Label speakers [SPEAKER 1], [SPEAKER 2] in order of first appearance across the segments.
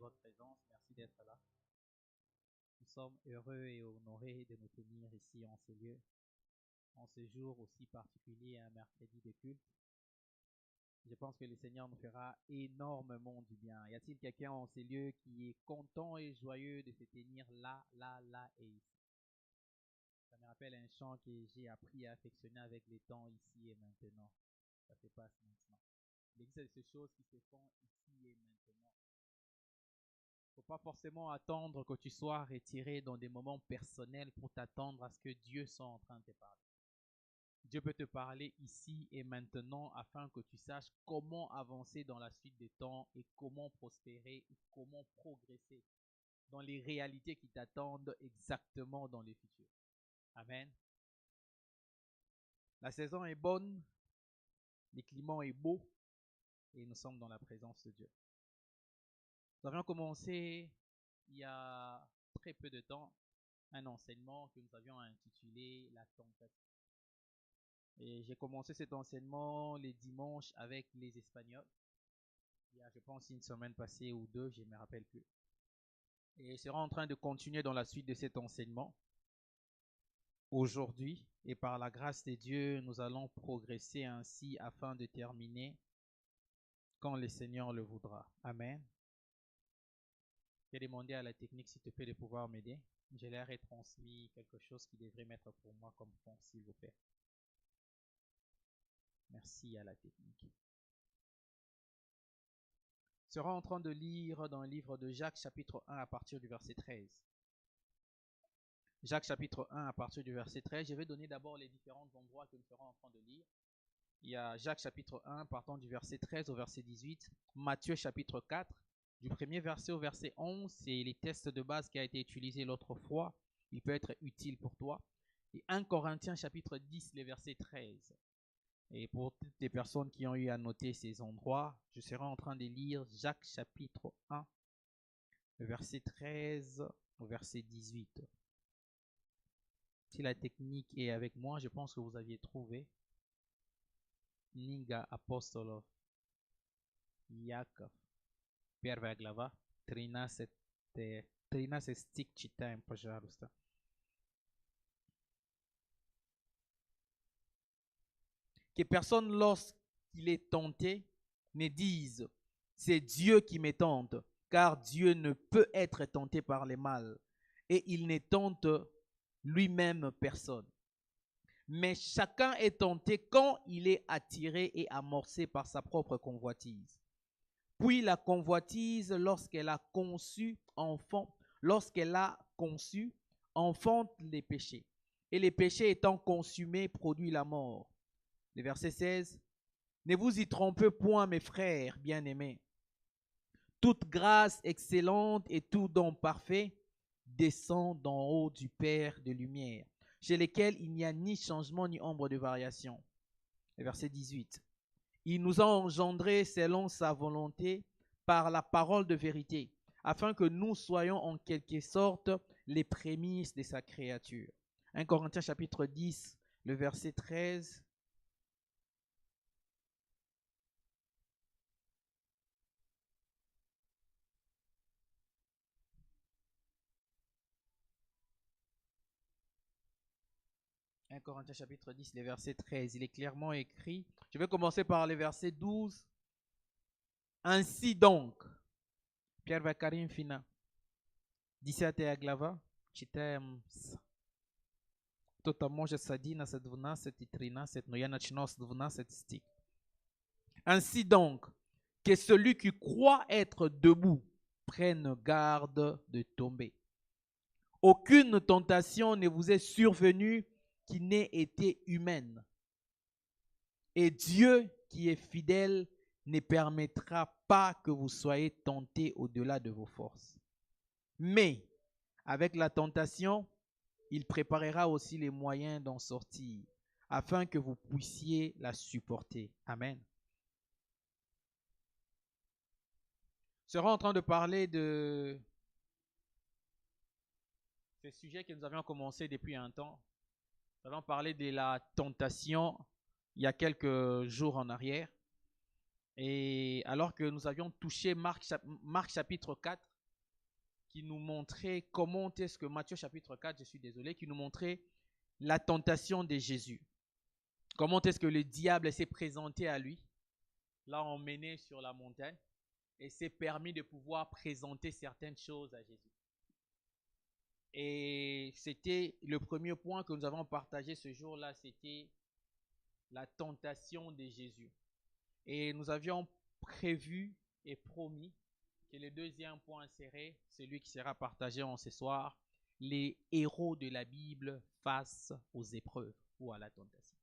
[SPEAKER 1] votre présence. Merci d'être là. Nous sommes heureux et honorés de nous tenir ici en ce lieu, en ce jour aussi particulier, un mercredi de culte. Je pense que le Seigneur nous fera énormément du bien. Y a-t-il quelqu'un en ces lieux qui est content et joyeux de se tenir là et ici? Ça me rappelle un chant que j'ai appris à affectionner avec les temps ici et maintenant. Ça se passe maintenant. Il existe ces choses qui se font ici et maintenant. Il ne faut pas forcément attendre que tu sois retiré dans des moments personnels pour t'attendre à ce que Dieu soit en train de te parler. Dieu peut te parler ici et maintenant afin que tu saches comment avancer dans la suite des temps et comment prospérer et comment progresser dans les réalités qui t'attendent exactement dans le futur. Amen. La saison est bonne, le climat est beau et nous sommes dans la présence de Dieu. Nous avions commencé il y a très peu de temps un enseignement que nous avions intitulé La tentative. Et j'ai commencé cet enseignement les dimanches avec les Espagnols. Il y a, je pense, une semaine passée ou deux, je ne me rappelle plus. Et je serai en train de continuer dans la suite de cet enseignement. Aujourd'hui, et par la grâce de Dieu, nous allons progresser ainsi afin de terminer quand le Seigneur le voudra. Amen. Je vais demander à la technique, s'il te plaît, de pouvoir m'aider. Je leur ai transmis quelque chose qui devrait mettre pour moi comme fond, s'il vous plaît. Merci à la technique. Je serai en train de lire dans le livre de Jacques, chapitre 1, à partir du verset 13. Jacques, chapitre 1, à partir du verset 13. Je vais donner d'abord les différents endroits que nous serons en train de lire. Il y a Jacques, chapitre 1, partant du verset 13 au verset 18. Matthieu, chapitre 4. Du premier verset au verset 11, c'est les tests de base qui a été utilisé l'autre fois. Il peut être utile pour toi. Et 1 Corinthiens, chapitre 10, le verset 13. Et pour toutes les personnes qui ont eu à noter ces endroits, je serai en train de lire Jacques, chapitre 1, le verset 13 au verset 18. Si la technique est avec moi, je pense que vous aviez trouvé Ninga Apostolov Yakov. Первая глава, 13 стих читаем, пожалуйста. Que personne, lorsqu'il est tenté, ne dise « C'est Dieu qui me tente », car Dieu ne peut être tenté par le mal, et il ne tente lui-même personne. Mais chacun est tenté quand il est attiré et amorcé par sa propre convoitise. Puis la convoitise, lorsqu'elle a conçu, enfante les péchés. Et les péchés étant consumés, produit la mort. Le verset 16. Ne vous y trompez point, mes frères bien-aimés. Toute grâce excellente et tout don parfait descend d'en haut du Père de lumière, chez lequel il n'y a ni changement ni ombre de variation. Le verset 18. Il nous a engendrés selon sa volonté par la parole de vérité, afin que nous soyons en quelque sorte les prémices de sa créature. 1 Corinthiens chapitre 10, le verset 13. « 1 Corinthiens chapitre 10, le verset 13. Il est clairement écrit. Je vais commencer par le verset 12. Ainsi donc, Pierre Vakarim Fina, 10 glava, читаем кто-то может с 11, 12 и 13, но я начну с 12 стих. Ainsi donc, que celui qui croit être debout prenne garde de tomber. Aucune tentation ne vous est survenue qui n'ait été humaine. Et Dieu qui est fidèle ne permettra pas que vous soyez tentés au-delà de vos forces. Mais avec la tentation, il préparera aussi les moyens d'en sortir, afin que vous puissiez la supporter. Amen. Je serai en train de parler de ce sujet que nous avions commencé depuis un temps. Nous avons parlé de la tentation il y a quelques jours en arrière. Et alors que nous avions touché Marc chapitre 4, qui nous montrait comment est-ce que, Matthieu chapitre 4, je suis désolé, qui nous montrait la tentation de Jésus. Comment est-ce que le diable s'est présenté à lui, l'a emmené sur la montagne et s'est permis de pouvoir présenter certaines choses à Jésus. Et c'était le premier point que nous avons partagé ce jour-là, c'était la tentation de Jésus. Et nous avions prévu et promis que le deuxième point serait celui qui sera partagé en ce soir, les héros de la Bible face aux épreuves ou à la tentation.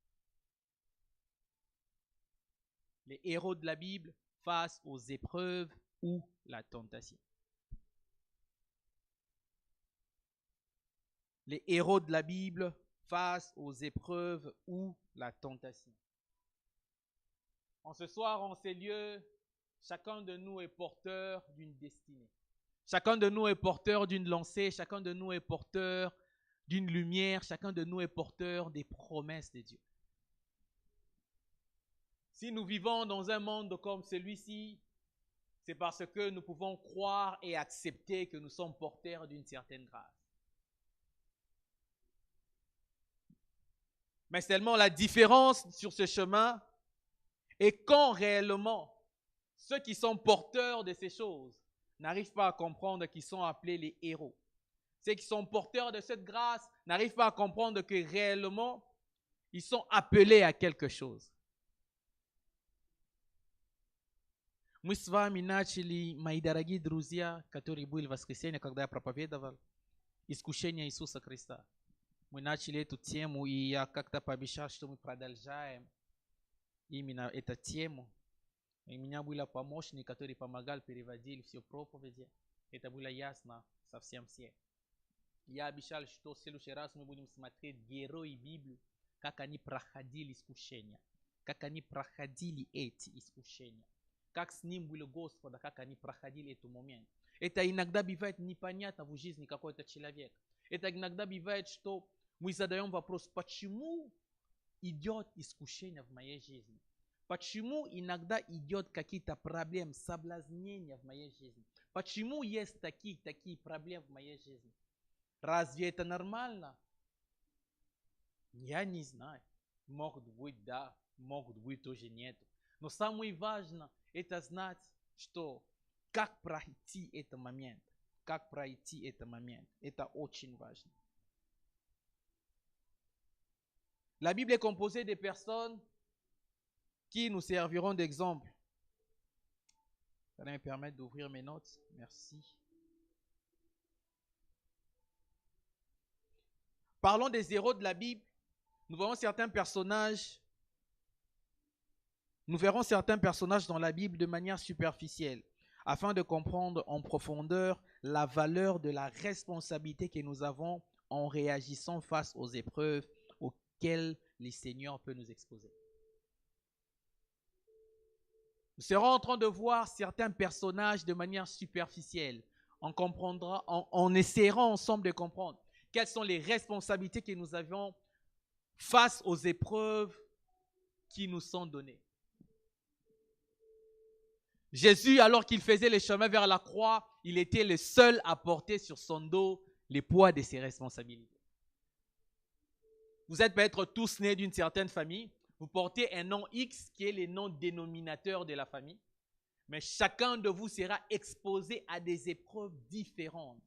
[SPEAKER 1] Les héros de la Bible face aux épreuves ou la tentation. Les héros de la Bible face aux épreuves ou la tentation. En ce soir, en ces lieux, chacun de nous est porteur d'une destinée. Chacun de nous est porteur d'une lancée, chacun de nous est porteur d'une lumière, chacun de nous est porteur des promesses de Dieu. Si nous vivons dans un monde comme celui-ci, c'est parce que nous pouvons croire et accepter que nous sommes porteurs d'une certaine grâce. Mais seulement la différence sur ce chemin est quand réellement ceux qui sont porteurs de ces choses n'arrivent pas à comprendre qu'ils sont appelés les héros. Ceux qui sont porteurs de cette grâce n'arrivent pas à comprendre que réellement ils sont appelés à quelque chose. Мы с вами начали, мои дорогие друзья, которые были в воскресенье, когда я проповедовал искушение Иисуса Христа. Мы начали эту тему, и я как-то пообещал, что мы продолжаем именно эту тему. И у меня был помощник, который помогал, переводил все проповеди. Это было ясно совсем все. Я обещал, что в следующий раз мы будем смотреть герои Библии, как они проходили искушения, как они проходили эти искушения, как с ним было Господа, как они проходили этот момент. Это иногда бывает непонятно в жизни какой-то человек. Это иногда бывает, что мы задаем вопрос, почему идет искушение в моей жизни? Почему иногда идет какие-то проблемы, соблазнения в моей жизни? Почему есть такие проблемы в моей жизни? Разве это нормально? Я не знаю. Могут быть да, могут быть тоже нет. Но самое важное это знать, что как пройти этот момент. Как пройти этот момент. Это очень важно. La Bible est composée de personnes qui nous serviront d'exemple. Ça va me permettre d'ouvrir mes notes. Merci. Parlons des héros de la Bible. Nous verrons certains personnages dans la Bible de manière superficielle, afin de comprendre en profondeur la valeur de la responsabilité que nous avons en réagissant face aux épreuves auxquelles le Seigneur peut nous exposer. Nous serons en train de voir certains personnages de manière superficielle. On essaiera ensemble de comprendre quelles sont les responsabilités que nous avons face aux épreuves qui nous sont données. Jésus, alors qu'il faisait le chemin vers la croix, il était le seul à porter sur son dos le poids de ses responsabilités. Vous êtes peut-être tous nés d'une certaine famille. Vous portez un nom X qui est le nom dénominateur de la famille. Mais chacun de vous sera exposé à des épreuves différentes.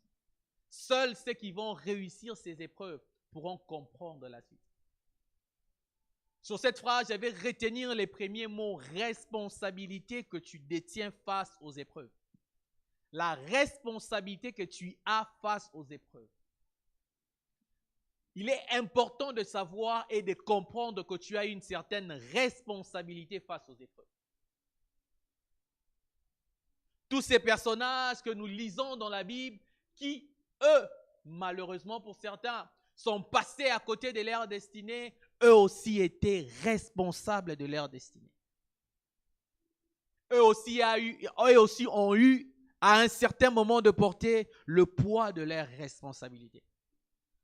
[SPEAKER 1] Seuls ceux qui vont réussir ces épreuves pourront comprendre la suite. Sur cette phrase, je vais retenir les premiers mots, responsabilité que tu détiens face aux épreuves. La responsabilité que tu as face aux épreuves. Il est important de savoir et de comprendre que tu as une certaine responsabilité face aux épreuves. Tous ces personnages que nous lisons dans la Bible, qui, eux, malheureusement pour certains, sont passés à côté de leur destinée, eux aussi étaient responsables de leur destinée. Eux aussi ont eu, à un certain moment, de porter le poids de leur responsabilité.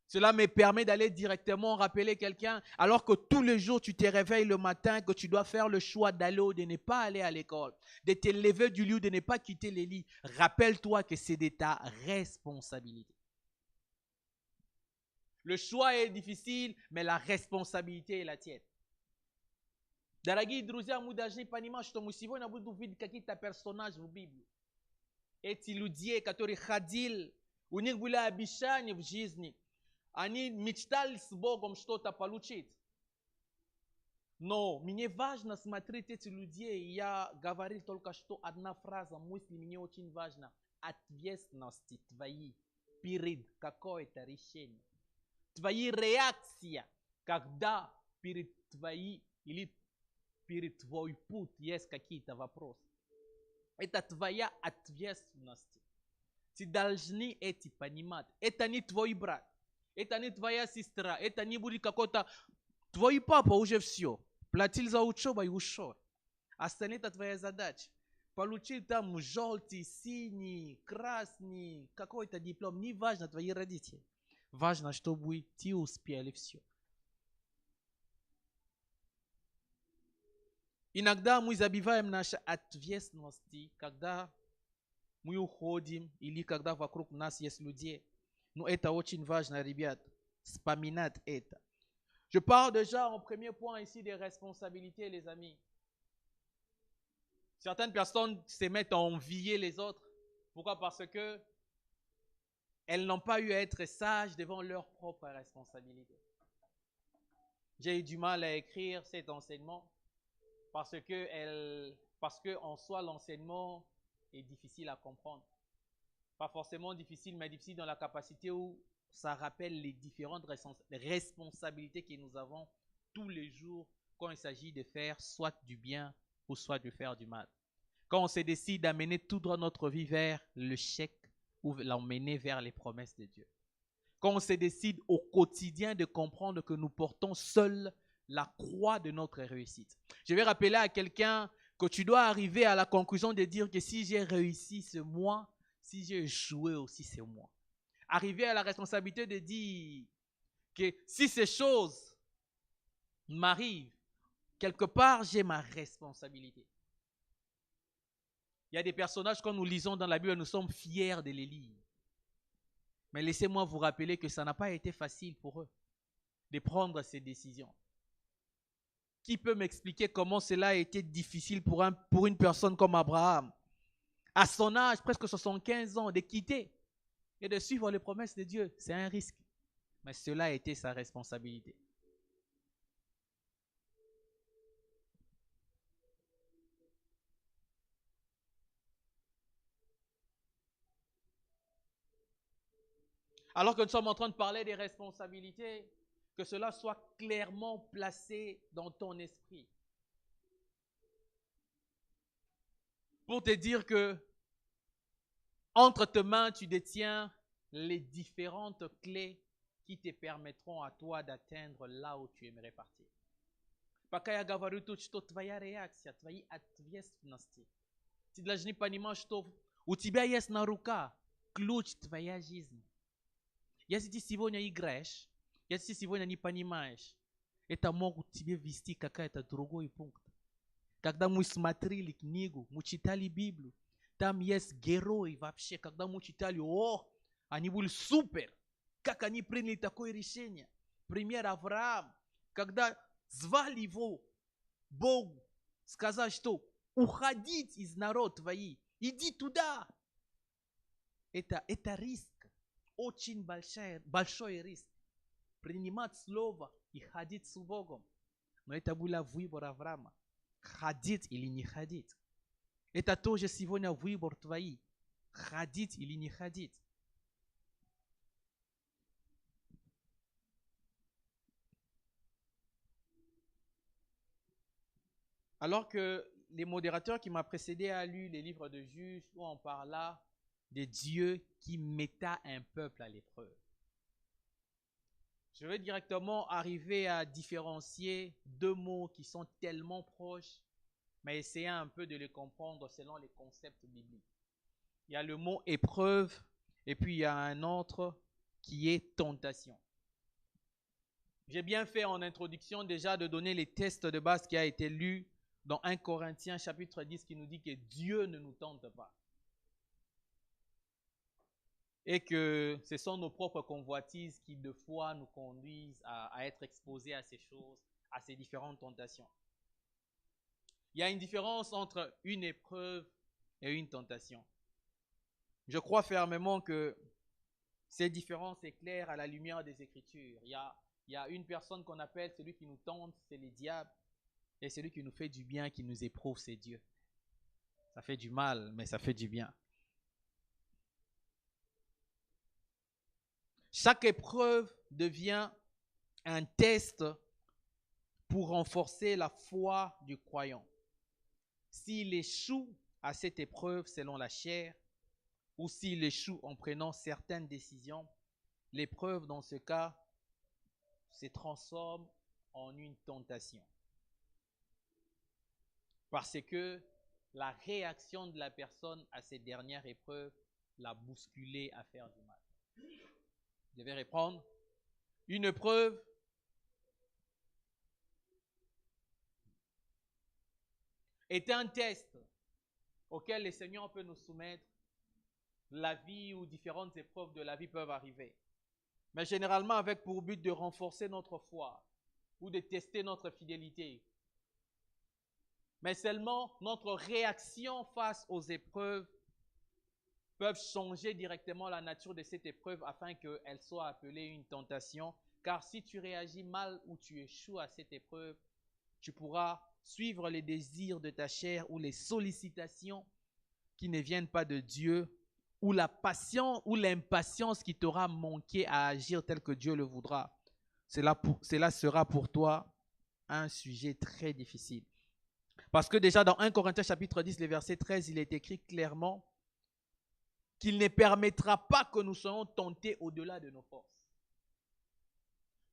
[SPEAKER 2] Cela me permet d'aller directement rappeler quelqu'un, alors que tous les jours tu te réveilles le matin, que tu dois faire le choix d'aller ou de ne pas aller à l'école, de te lever du lit, de ne pas quitter le lit. Rappelle-toi que c'est de ta responsabilité. Le choix est difficile, mais la responsabilité est la tienne. Daragi druzia mudaji panima shtomusivo na budu vid kakita personnage v Bible. Eti ludie katori khadil unik bula abishani v жизни. Они мечтали с Богом что-то получить. Но мне важно смотреть эти людей. Я говорил только что одна фраза, мысли мне очень важна. Ответственности твои перед какое-то решение. Твои реакции, когда перед твои или перед твой путь есть какие-то вопросы. Это твоя ответственность. Ты должны это понимать. Это не твой брат. Это не твоя сестра, это не будет какой-то... Твой папа уже все. Платил за учебу и ушел. Остальное это твоя задача. Получил там желтый, синий, красный, какой-то диплом. Не важно твои родители. Важно, чтобы ты успели все. Иногда мы забиваем наши ответственности, когда мы уходим или когда вокруг нас есть люди. Но это очень важно, ребят, вспоминать это. Je parle déjà en premier point ici des responsabilités, les amis. Certaines personnes se mettent à envier les autres. Pourquoi? Parce que elles n'ont pas eu à être sages devant leurs propres responsabilités. J'ai eu du mal à écrire cet enseignement parce que en soi l'enseignement est difficile à comprendre. Pas forcément difficile, mais difficile dans la capacité où ça rappelle les différentes responsabilités que nous avons tous les jours quand il s'agit de faire soit du bien ou soit de faire du mal. Quand on se décide d'amener tout droit notre vie vers le chèque ou l'emmener vers les promesses de Dieu. Quand on se décide au quotidien de comprendre que nous portons seuls la croix de notre réussite. Je vais rappeler à quelqu'un que tu dois arriver à la conclusion de dire que si j'ai réussi ce mois, si j'ai échoué aussi, c'est moi. Arriver à la responsabilité de dire que si ces choses m'arrivent, quelque part, j'ai ma responsabilité. Il y a des personnages, quand nous lisons dans la Bible, nous sommes fiers de les lire. Mais laissez-moi vous rappeler que ça n'a pas été facile pour eux de prendre ces décisions. Qui peut m'expliquer comment cela a été difficile pour une personne comme Abraham, à son âge, presque 75 ans, de quitter et de suivre les promesses de Dieu? C'est un risque. Mais cela a été sa responsabilité. Alors que nous sommes en train de parler des responsabilités, que cela soit clairement placé dans ton esprit. Pour te dire que entre tes mains, tu détiens les différentes clés qui te permettront à toi d'atteindre là où tu aimerais partir. Пока я говорю тут, что твоя реакция, твои ответственности. Ты должны понимать, что у тебя есть на руках ключ твоя жизнь. Если ты сегодня играешь, если ты сегодня не понимаешь, это могут тебе ввести какой-то другой пункт. Когда мы смотрели книгу, мы читали Библию, там есть герои вообще, когда мы читали, они были супер, как они приняли такое решение. Пример Авраам, когда звали его Богу, сказал, что уходить из народа твои, иди туда. Это риск, очень большой риск. Принимать слово и ходить с Богом. Но это был выбор Авраама. Ходить или не ходить. Это тоже сегодня выбор твой. Ходить или не ходить. Alors que les modérateurs qui m'ont précédé a lu les livres de Juges où on parla de Dieu qui mettait un peuple à l'épreuve. Je vais directement arriver à différencier deux mots qui sont tellement proches, mais essayer un peu de les comprendre selon les concepts bibliques. Il y a le mot épreuve et puis il y a un autre qui est tentation. J'ai bien fait en introduction déjà de donner les tests de base qui a été lu dans 1 Corinthiens chapitre 10 qui nous dit que Dieu ne nous tente pas. Et que ce sont nos propres convoitises qui, de fois, nous conduisent à être exposés à ces choses, à ces différentes tentations. Il y a une différence entre une épreuve et une tentation. Je crois fermement que cette différence est claire à la lumière des Écritures. Il y a une personne qu'on appelle celui qui nous tente, c'est le diable. Et celui qui nous fait du bien, qui nous éprouve, c'est Dieu. Ça fait du mal, mais ça fait du bien. Chaque épreuve devient un test pour renforcer la foi du croyant. S'il échoue à cette épreuve selon la chair, ou s'il échoue en prenant certaines décisions, l'épreuve dans ce cas se transforme en une tentation. Parce que la réaction de la personne à cette dernière épreuve l'a bousculé à faire du mal. Je vais reprendre. Une épreuve est un test auquel le Seigneur peut nous soumettre. La vie ou différentes épreuves de la vie peuvent arriver. Mais généralement avec pour but de renforcer notre foi ou de tester notre fidélité. Mais seulement notre réaction face aux épreuves peuvent changer directement la nature de cette épreuve afin qu'elle soit appelée une tentation. Car si tu réagis mal ou tu échoues à cette épreuve, tu pourras suivre les désirs de ta chair ou les sollicitations qui ne viennent pas de Dieu ou la passion ou l'impatience qui t'aura manqué à agir tel que Dieu le voudra. Cela sera pour toi un sujet très difficile. Parce que déjà dans 1 Corinthiens chapitre 10, le verset 13, il est écrit clairement qu'il ne permettra pas que nous soyons tentés au-delà de nos forces.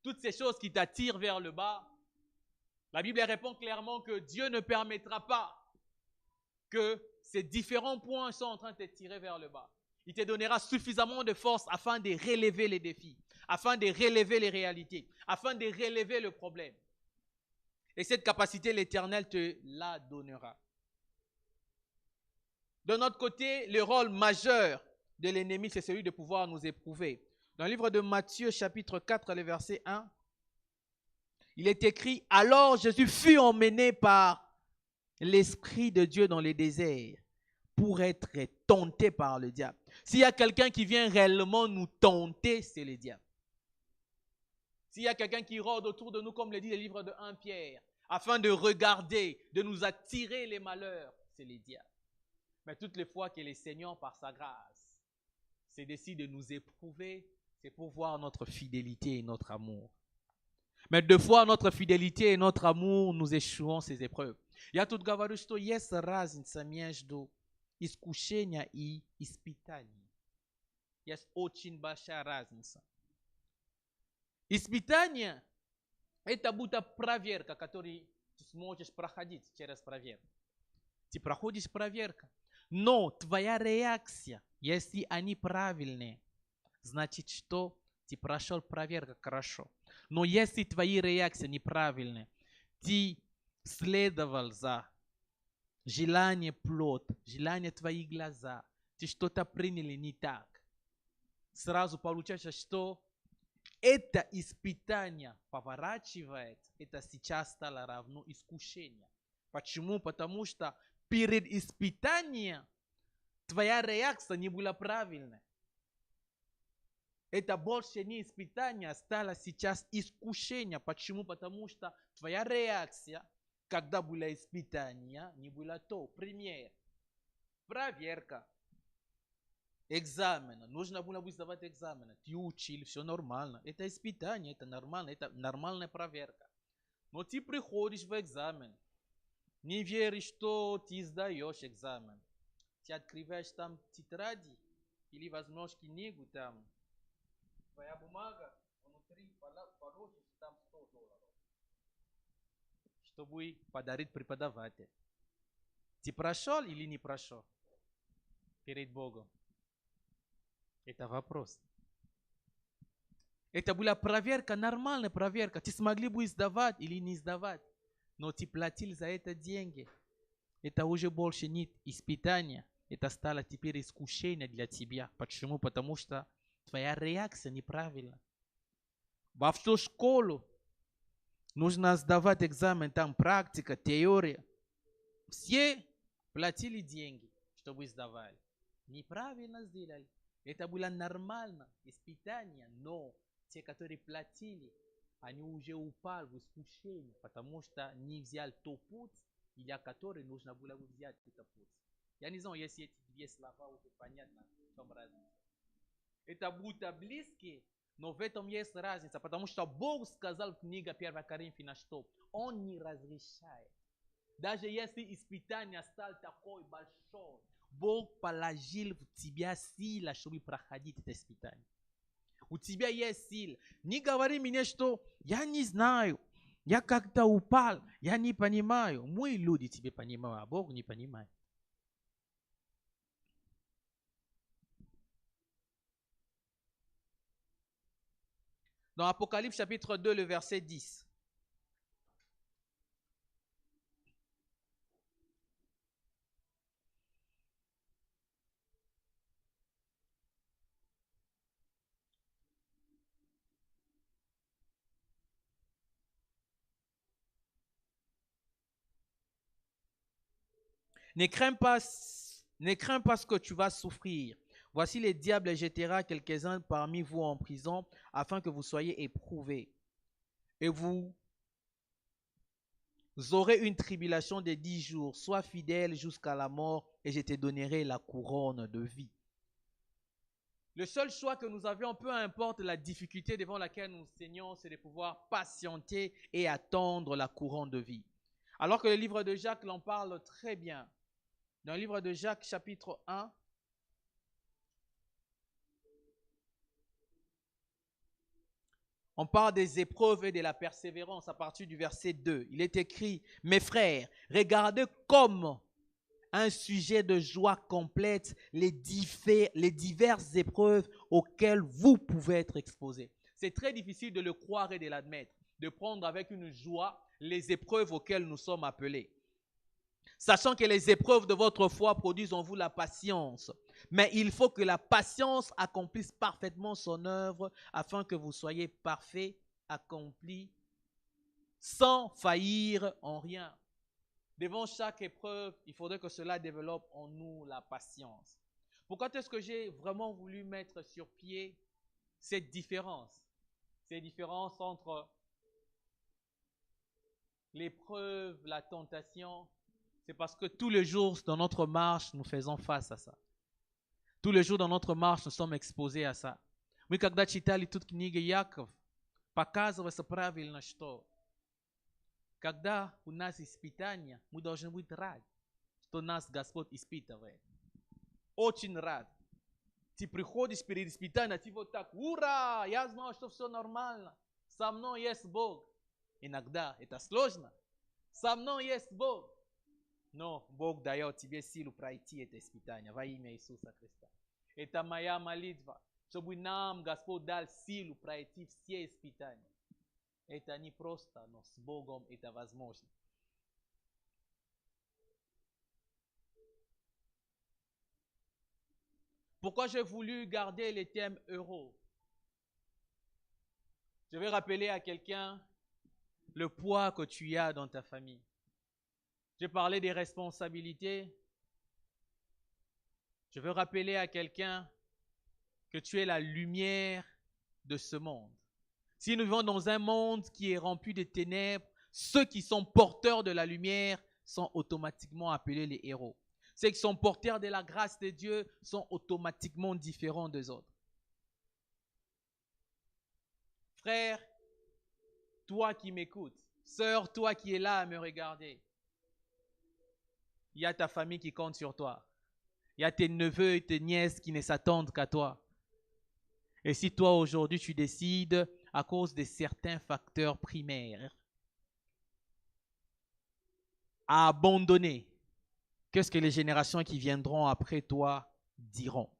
[SPEAKER 2] Toutes ces choses qui t'attirent vers le bas, la Bible répond clairement que Dieu ne permettra pas que ces différents points sont en train de te tirer vers le bas. Il te donnera suffisamment de force afin de relever les défis, afin de relever les réalités, afin de relever le problème. Et cette capacité, l'Éternel te la donnera. De notre côté, le rôle majeur de l'ennemi, c'est celui de pouvoir nous éprouver. Dans le livre de Matthieu, chapitre 4, le verset 1, il est écrit « Alors Jésus fut emmené par l'Esprit de Dieu dans les déserts pour être tenté par le diable. » S'il y a quelqu'un qui vient réellement nous tenter, c'est le diable. S'il y a quelqu'un qui rôde autour de nous, comme le dit le livre de 1 Pierre, afin de regarder, de nous attirer les malheurs, c'est le diable. Mais toutes les fois que le Seigneur, par sa grâce, se décide de nous éprouver, c'est pour voir notre fidélité et notre amour. Mais deux fois, notre fidélité et notre amour, nous échouons ces épreuves. Я тут говорю, что есть разница между искушением и испытанием. Есть очень большая разница. Испытание – это будто проверка, которую ты сможешь проходить через проверку. Ты проходишь проверку. Но твоя реакция, если они правильные, значит, что ты прошел проверку хорошо. Но если твои реакции неправильные, ты следовал за желание плод, желание твои глаза, ты что-то приняли не так. Сразу получается, что это испытание поворачивает, это сейчас стало равно искушению. Почему? Потому что перед испытанием твоя реакция не была правильной. Это больше не испытание, а стало сейчас искушение. Почему? Потому что твоя реакция, когда было испытание, не было то. Пример. Проверка. Экзамен. Нужно было бы сдавать экзамен. Ты учил, все нормально. Это испытание, это нормально, это нормальная проверка. Но ты приходишь в экзамен, не веришь, что ты сдаешь экзамен. Ты открываешь там тетради или возьмешь книгу там. Твоя бумага внутри положишь там $100, чтобы подарить преподавателю. Ты прошел или не прошел перед Богом? Это вопрос. Это была проверка, нормальная проверка. Ты смогли бы сдавать или не сдавать. Но ты платил за это деньги. Это уже больше не испытание. Это стало теперь искушение для тебя. Почему? Потому что твоя реакция неправильна. В автошколу нужно сдавать экзамен, там практика, теория. Все платили деньги, чтобы сдавали. Неправильно сделали. Это было нормально, испытание, но те, которые платили, они уже упали в искушение, потому что не взяли тот путь, для которого нужно было взять этот путь. Я не знаю, если эти две слова уже понятно, в чем разница. Это будто близкие, но в этом есть разница, потому что Бог сказал в книге 1 Коринфянам, что Он не разрешает. Даже если испытание стало такой большой, Бог положил в тебя силу, чтобы проходить это испытание. У тебя есть сила. Не говори мне, что я не знаю, я как-то упал, я не понимаю. Мы люди тебе понимают, а Бог не понимает. Dans Apocalypse chapitre 2, le verset 10. Ne crains pas ce que tu vas souffrir. Voici le diable jettera quelques-uns parmi vous en prison afin que vous soyez éprouvés. Et vous aurez une tribulation de 10 jours. Sois fidèle jusqu'à la mort et je te donnerai la couronne de vie. Le seul choix que nous avions, peu importe la difficulté devant laquelle nous saignons, c'est de pouvoir patienter et attendre la couronne de vie. Alors que le livre de Jacques l'en parle très bien. Dans le livre de Jacques, chapitre 1, on parle des épreuves et de la persévérance à partir du verset 2. Il est écrit, « Mes frères, regardez comme un sujet de joie complète les diverses épreuves auxquelles vous pouvez être exposés. » C'est très difficile de le croire et de l'admettre, de prendre avec une joie les épreuves auxquelles nous sommes appelés. Sachant que les épreuves de votre foi produisent en vous la patience. Mais il faut que la patience accomplisse parfaitement son œuvre afin que vous soyez parfaits, accomplis, sans faillir en rien. Devant chaque épreuve, il faudrait que cela développe en nous la patience. Pourquoi est-ce que j'ai vraiment voulu mettre sur pied cette différence? Cette différence entre l'épreuve, la tentation. C'est parce que tous les jours dans notre marche, nous faisons face à ça. Tous les jours dans notre marche, nous sommes exposés à ça. Мы когда читали тут книги Яков, показывается правильно, что когда у нас испытания, мы должны быть рады, что нас Господь испытывает. Очень рад. Ты приходишь перед испытанием, ты вот так, ура, я знал, что все нормально. Со мной есть Бог. Иногда это сложно. Со мной есть Бог. Но Бог дает тебе силу пройти это испытание во имя Иисуса Христа. Это моя молитва, чтобы нам Господь дал силу пройти все испытания. Это не просто, но с Богом это возможно. Pourquoi j'ai voulu garder le thème euro? Je vais rappeler à quelqu'un le poids que tu as dans ta famille. J'ai parlé des responsabilités. Je veux rappeler à quelqu'un que tu es la lumière de ce monde. Si nous vivons dans un monde qui est rempli de ténèbres, ceux qui sont porteurs de la lumière sont automatiquement appelés les héros. Ceux qui sont porteurs de la grâce de Dieu sont automatiquement différents des autres. Frère, toi qui m'écoutes, sœur, toi qui es là à me regarder, il y a ta famille qui compte sur toi. Il y a tes neveux et tes nièces qui ne s'attendent qu'à toi. Et si toi aujourd'hui tu décides, à cause de certains facteurs primaires, à abandonner, qu'est-ce que les générations qui viendront après toi diront?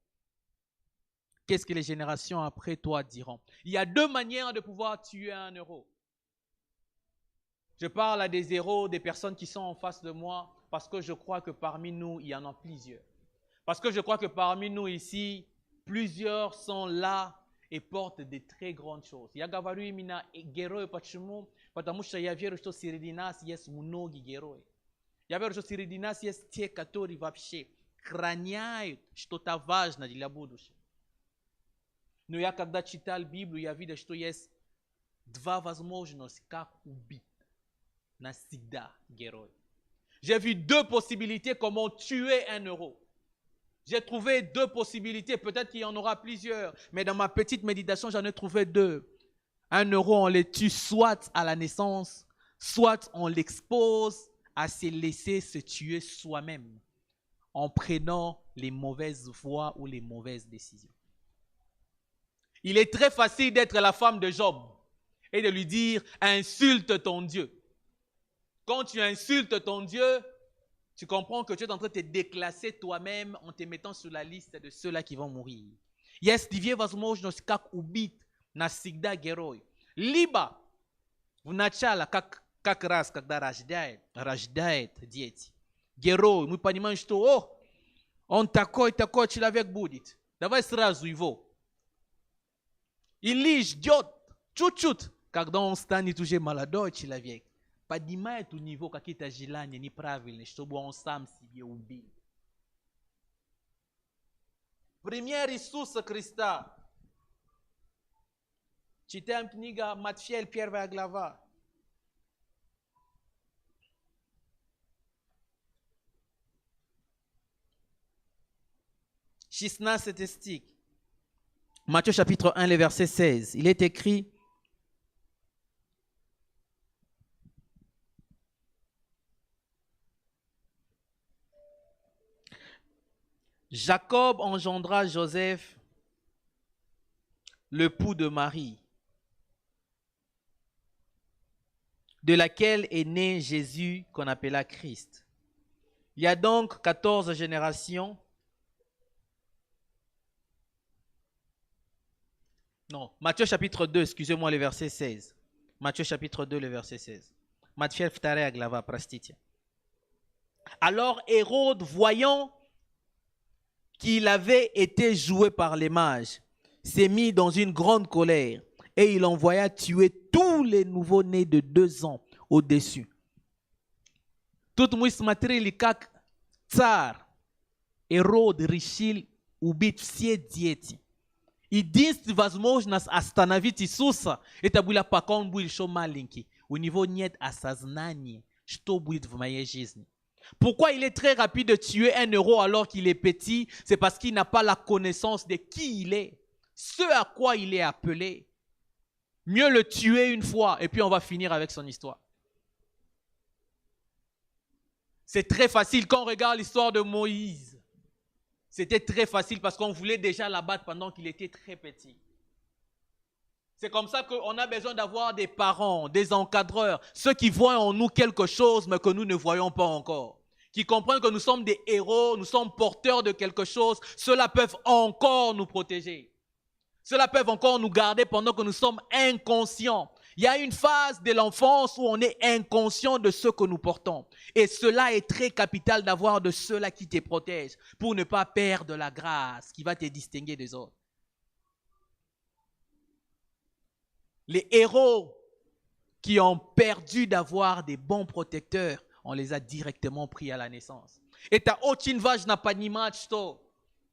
[SPEAKER 2] qu'est-ce que les générations après toi diront? Il y a deux manières de pouvoir tuer un euro. Je parle à des héros, des personnes qui sont en face de moi, parce que je crois que parmi nous, il y en a plusieurs. Parce que je crois que parmi nous ici, plusieurs sont là et portent de très grandes choses. Yagavaru mina gero pachumu, patamusha yaviero sto siridinas yes munogi gero. Yaviero sto siridinas yes tie katori vapshe. Крайняют, что та важно для будущего. Но я когда читал Библию, я видел, что есть два возможности, как убить навсегда героя. J'ai vu deux possibilités comment tuer un euro. J'ai trouvé deux possibilités, peut-être qu'il y en aura plusieurs, mais dans ma petite méditation, j'en ai trouvé deux. Un euro, on le tue soit à la naissance, soit on l'expose à se laisser se tuer soi-même en prenant les mauvaises voies ou les mauvaises décisions. Il est très facile d'être la femme de Job et de lui dire « insulte ton Dieu ». Quand tu insultes ton Dieu, tu comprends que tu es en train de te déclasser toi-même en te mettant sur la liste de ceux-là qui vont mourir. Jest dwie возможность, как убить навсегда герой. Либо в начале, как раз, когда рождает дети, герой, мы понимаем, что он такой человек будет. Давай сразу его. Или ждет чуть-чуть, когда он станет уже молодой человек. Поднимает у него какие-то желания неправильные, чтобы он сам себе убил. Пример Иисуса Христа. Читаем книга Матфея, 1 глава. Шестнадцатый стих. Matthieu chapitre 1, le verset 16. Il est écrit: Jacob engendra Joseph, l'époux de Marie, de laquelle est né Jésus qu'on appela Christ. Il y a donc 14 générations. Non, Matthieu chapitre 2, excusez-moi, le verset 16. Matthieu chapitre 2, le verset 16. Matthieu vtarea glava, простите. Alors Hérode, voyant qu'il avait été joué par les mages, s'est mis dans une grande colère et il envoya tuer tous les nouveaux-nés de 2 ans au-dessus. Тут мы смотрели, как царь Ирод решил убить все дети. Единственная возможность остановить Иисуса, это было пока он был еще маленький. У него нет осознания, что будет в моей жизни. Pourquoi il est très rapide de tuer un euro alors qu'il est petit? C'est parce qu'il n'a pas la connaissance de qui il est, ce à quoi il est appelé. Mieux le tuer une fois et puis on va finir avec son histoire. C'est très facile quand on regarde l'histoire de Moïse. C'était très facile parce qu'on voulait déjà l'abattre pendant qu'il était très petit. C'est comme ça qu'on a besoin d'avoir des parents, des encadreurs, ceux qui voient en nous quelque chose mais que nous ne voyons pas encore. Qui comprennent que nous sommes des héros, nous sommes porteurs de quelque chose. Ceux-là peuvent encore nous protéger. Ceux-là peuvent encore nous garder pendant que nous sommes inconscients. Il y a une phase de l'enfance où on est inconscient de ce que nous portons. Et cela est très capital d'avoir de ceux-là qui te protègent pour ne pas perdre la grâce qui va te distinguer des autres. Les héros qui ont perdu d'avoir des bons protecteurs, on les a directement pris à la naissance. Это очень важно понимать, что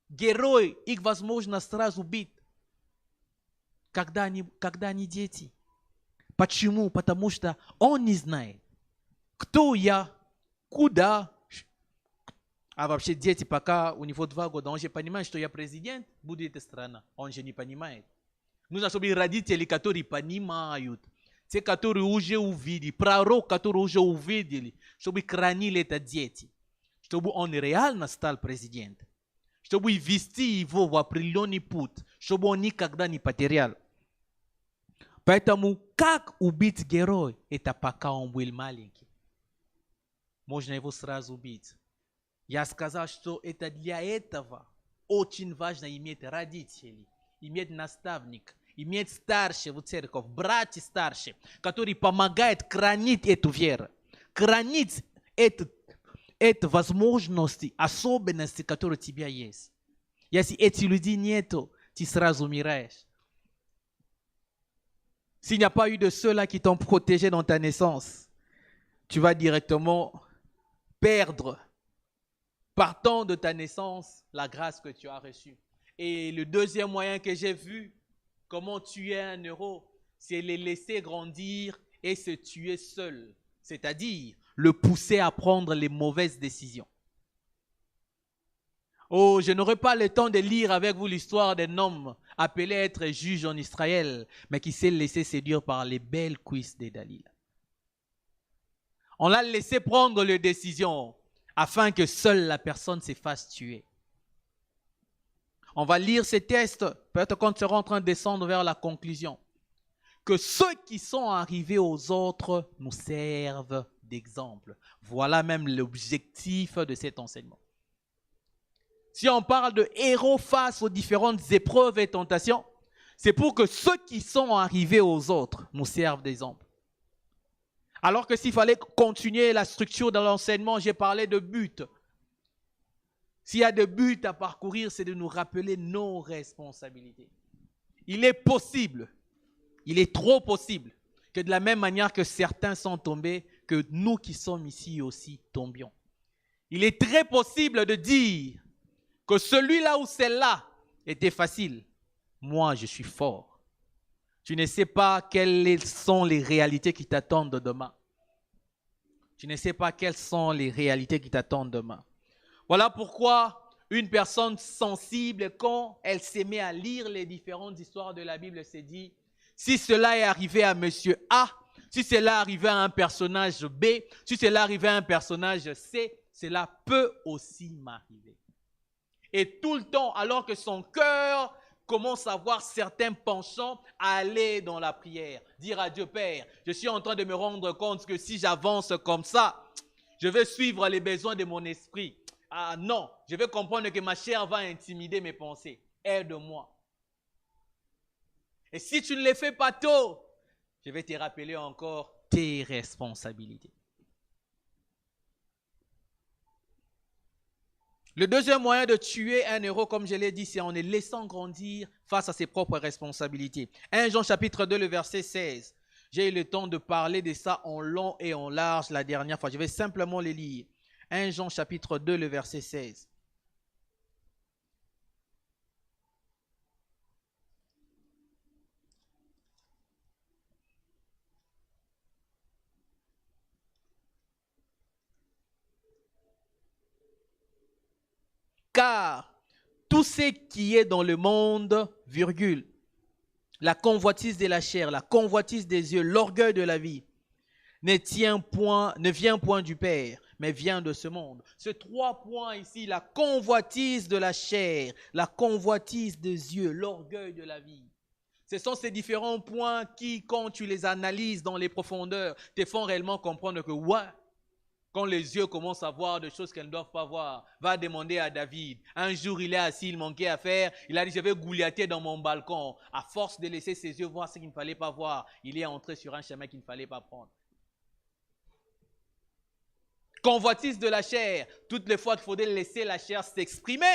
[SPEAKER 2] герои, их возможно сразу убить, когда они дети. Почему? Потому что он не знает, кто я, куда. А вообще дети, пока у него 2 года, он же понимает, что я президент, будет эта страна. Он же не понимает. Нужно, чтобы родители, которые понимают, те, которые уже увидели, пророк, которые уже увидели, чтобы хранили это дети, чтобы он реально стал президентом, чтобы вести его в определенный путь, чтобы он никогда не потерял. Поэтому как убить героя? Это пока он был маленький. Можно его сразу убить. Я сказал, что это для этого очень важно иметь родителей, imet nastavnik, imet starsze w cerkov, braci starsze, который помогает хранить эту веру, хранить это возможности, особенности, которые у тебя есть. Если эти люди нету, tu сразу умираешь. S'il n'y a pas eu de ceux-là qui t'ont protégé dans ta naissance, tu vas directement perdre, partant de ta naissance, la grâce que tu as reçue. Et le deuxième moyen que j'ai vu, comment tuer un héros, c'est les laisser grandir et se tuer seul. C'est-à-dire le pousser à prendre les mauvaises décisions. Oh, je n'aurai pas le temps de lire avec vous l'histoire d'un homme appelé à être juge en Israël, mais qui s'est laissé séduire par les belles cuisses de Dalila. On l'a laissé prendre les décisions afin que seule la personne se fasse tuer. On va lire ces textes, peut-être qu'on sera en train de descendre vers la conclusion. Que ceux qui sont arrivés aux autres nous servent d'exemple. Voilà même l'objectif de cet enseignement. Si on parle de héros face aux différentes épreuves et tentations, c'est pour que ceux qui sont arrivés aux autres nous servent d'exemple. Alors que s'il fallait continuer la structure de l'enseignement, j'ai parlé de but. S'il y a des buts à parcourir, c'est de nous rappeler nos responsabilités. Il est possible, il est trop possible, que de la même manière que certains sont tombés, que nous qui sommes ici aussi tombions. Il est très possible de dire que celui-là ou celle-là était facile. Moi, je suis fort. Tu ne sais pas quelles sont les réalités qui t'attendent demain. Tu ne sais pas quelles sont les réalités qui t'attendent demain. Voilà pourquoi une personne sensible, quand elle se met à lire les différentes histoires de la Bible, elle se dit, si cela est arrivé à monsieur A, si cela est arrivé à un personnage B, si cela est arrivé à un personnage C, cela peut aussi m'arriver. Et tout le temps, alors que son cœur commence à avoir certains penchants, à aller dans la prière, dire à Dieu, Père, je suis en train de me rendre compte que si j'avance comme ça, je vais suivre les besoins de mon esprit. Ah non, je vais comprendre que ma chair va intimider mes pensées. Aide-moi. Et si tu ne les fais pas tôt, je vais te rappeler encore tes responsabilités. Le deuxième moyen de tuer un héros, comme je l'ai dit, c'est en le laissant grandir face à ses propres responsabilités. 1 Jean chapitre 2, le verset 16. J'ai eu le temps de parler de ça en long et en large la dernière fois. Je vais simplement les lire. 1 Jean chapitre 2, le verset 16. Car tout ce qui est dans le monde, virgule, la convoitise de la chair, la convoitise des yeux, l'orgueil de la vie, ne vient point du Père, mais vient de ce monde. Ces trois points ici, la convoitise de la chair, la convoitise des yeux, l'orgueil de la vie. Ce sont ces différents points qui, quand tu les analyses dans les profondeurs, te font réellement comprendre que, ouais, quand les yeux commencent à voir des choses qu'elles ne doivent pas voir, va demander à David. Un jour, il est assis, il manquait à faire. Il a dit, je vais gouliater dans mon balcon. À force de laisser ses yeux voir ce qu'il ne fallait pas voir, il est entré sur un chemin qu'il ne fallait pas prendre. Convoitise de la chair. Toutes les fois qu'il faudrait laisser la chair s'exprimer,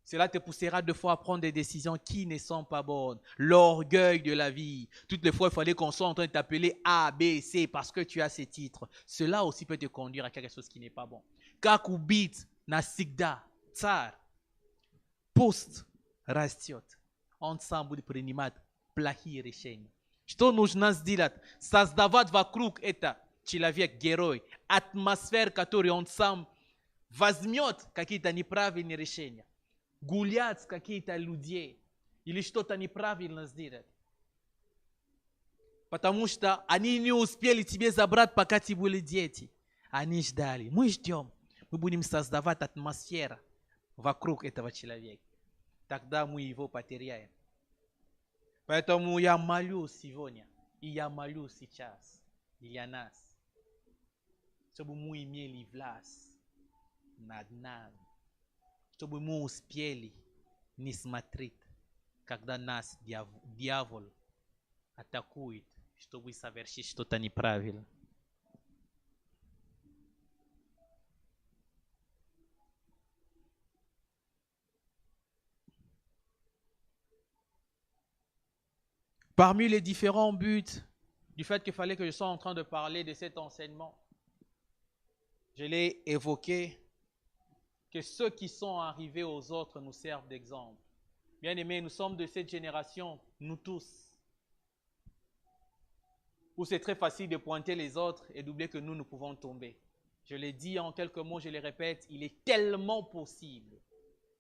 [SPEAKER 2] cela te poussera deux fois à prendre des décisions qui ne sont pas bonnes. L'orgueil de la vie. Toutes les fois, il fallait qu'on soit en train de t'appeler A, B, C parce que tu as ces titres. Cela aussi peut te conduire à quelque chose qui n'est pas bon. Kakubit, nasigda, tsar, post, rastiot. Ensemble de prenimat, plahi решение. Что нужно сделать? Создавать вокруг это человек герой. Атмосферу, которую он сам возьмет какие-то неправильные решения. Гулять какие-то людей или что-то неправильно сделать. Потому что они не успели тебе забрать, пока тебе были дети. Они ждали. Мы ждем. Мы будем создавать атмосферу вокруг этого человека. Тогда мы его потеряем. Поэтому я молюсь сегодня, и я молюсь сейчас для нас, чтобы мы имели власть над нами. Чтобы мы успели не смотреть когда нас дьявол атакует, чтобы совершить что-то неправильно. Parmi les différents buts du fait qu'il fallait que je sois en train de parler de cet enseignement, je l'ai évoqué, que ceux qui sont arrivés aux autres nous servent d'exemple. Bien-aimés, nous sommes de cette génération, nous tous, où c'est très facile de pointer les autres et d'oublier que nous pouvons tomber. Je l'ai dit en quelques mots, je les répète, il est tellement possible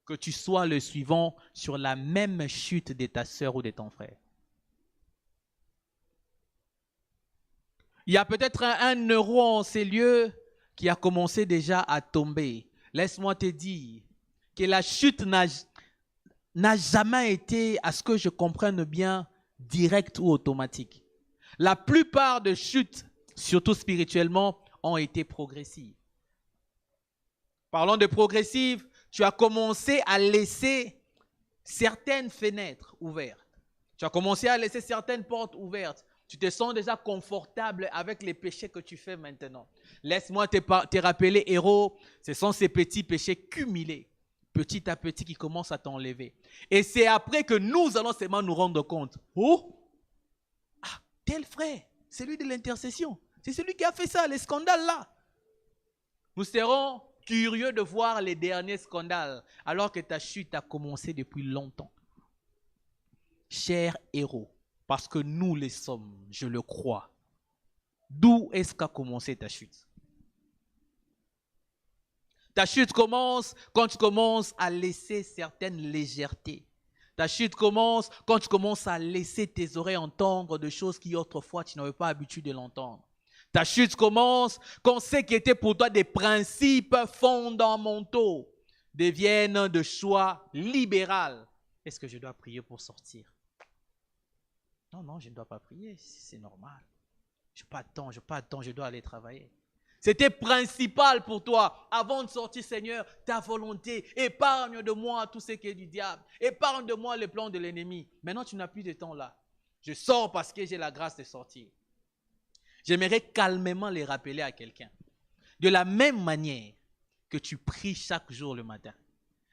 [SPEAKER 2] que tu sois le suivant sur la même chute de ta sœur ou de ton frère. Il y a peut-être un euro en ces lieux qui a commencé déjà à tomber. Laisse-moi te dire que la chute n'a jamais été, à ce que je comprenne bien, directe ou automatique. La plupart des chutes, surtout spirituellement, ont été progressives. Parlons de progressives, tu as commencé à laisser certaines fenêtres ouvertes. Tu as commencé à laisser certaines portes ouvertes. Tu te sens déjà confortable avec les péchés que tu fais maintenant. Laisse-moi te rappeler, héros, ce sont ces petits péchés cumulés, petit à petit, qui commencent à t'enlever. Et c'est après que nous allons seulement nous rendre compte. Oh, ah, tel frère, c'est lui de l'intercession. C'est celui qui a fait ça, les scandales là. Nous serons curieux de voir les derniers scandales, alors que ta chute a commencé depuis longtemps. Cher héros, parce que nous les sommes, je le crois. D'où est-ce qu'a commencé ta chute? Ta chute commence quand tu commences à laisser certaines légèretés. Ta chute commence quand tu commences à laisser tes oreilles entendre de choses qui autrefois tu n'avais pas l'habitude de l'entendre. Ta chute commence quand ce qui était pour toi des principes fondamentaux deviennent de choix libéral. Est-ce que je dois prier pour sortir? Non, je ne dois pas prier, c'est normal. Je n'ai pas de temps, je dois aller travailler. C'était principal pour toi, avant de sortir, Seigneur, ta volonté. Épargne de moi tout ce qui est du diable. Épargne de moi les plans de l'ennemi. Maintenant, tu n'as plus de temps là. Je sors parce que j'ai la grâce de sortir. J'aimerais calmement les rappeler à quelqu'un. De la même manière que tu pries chaque jour le matin,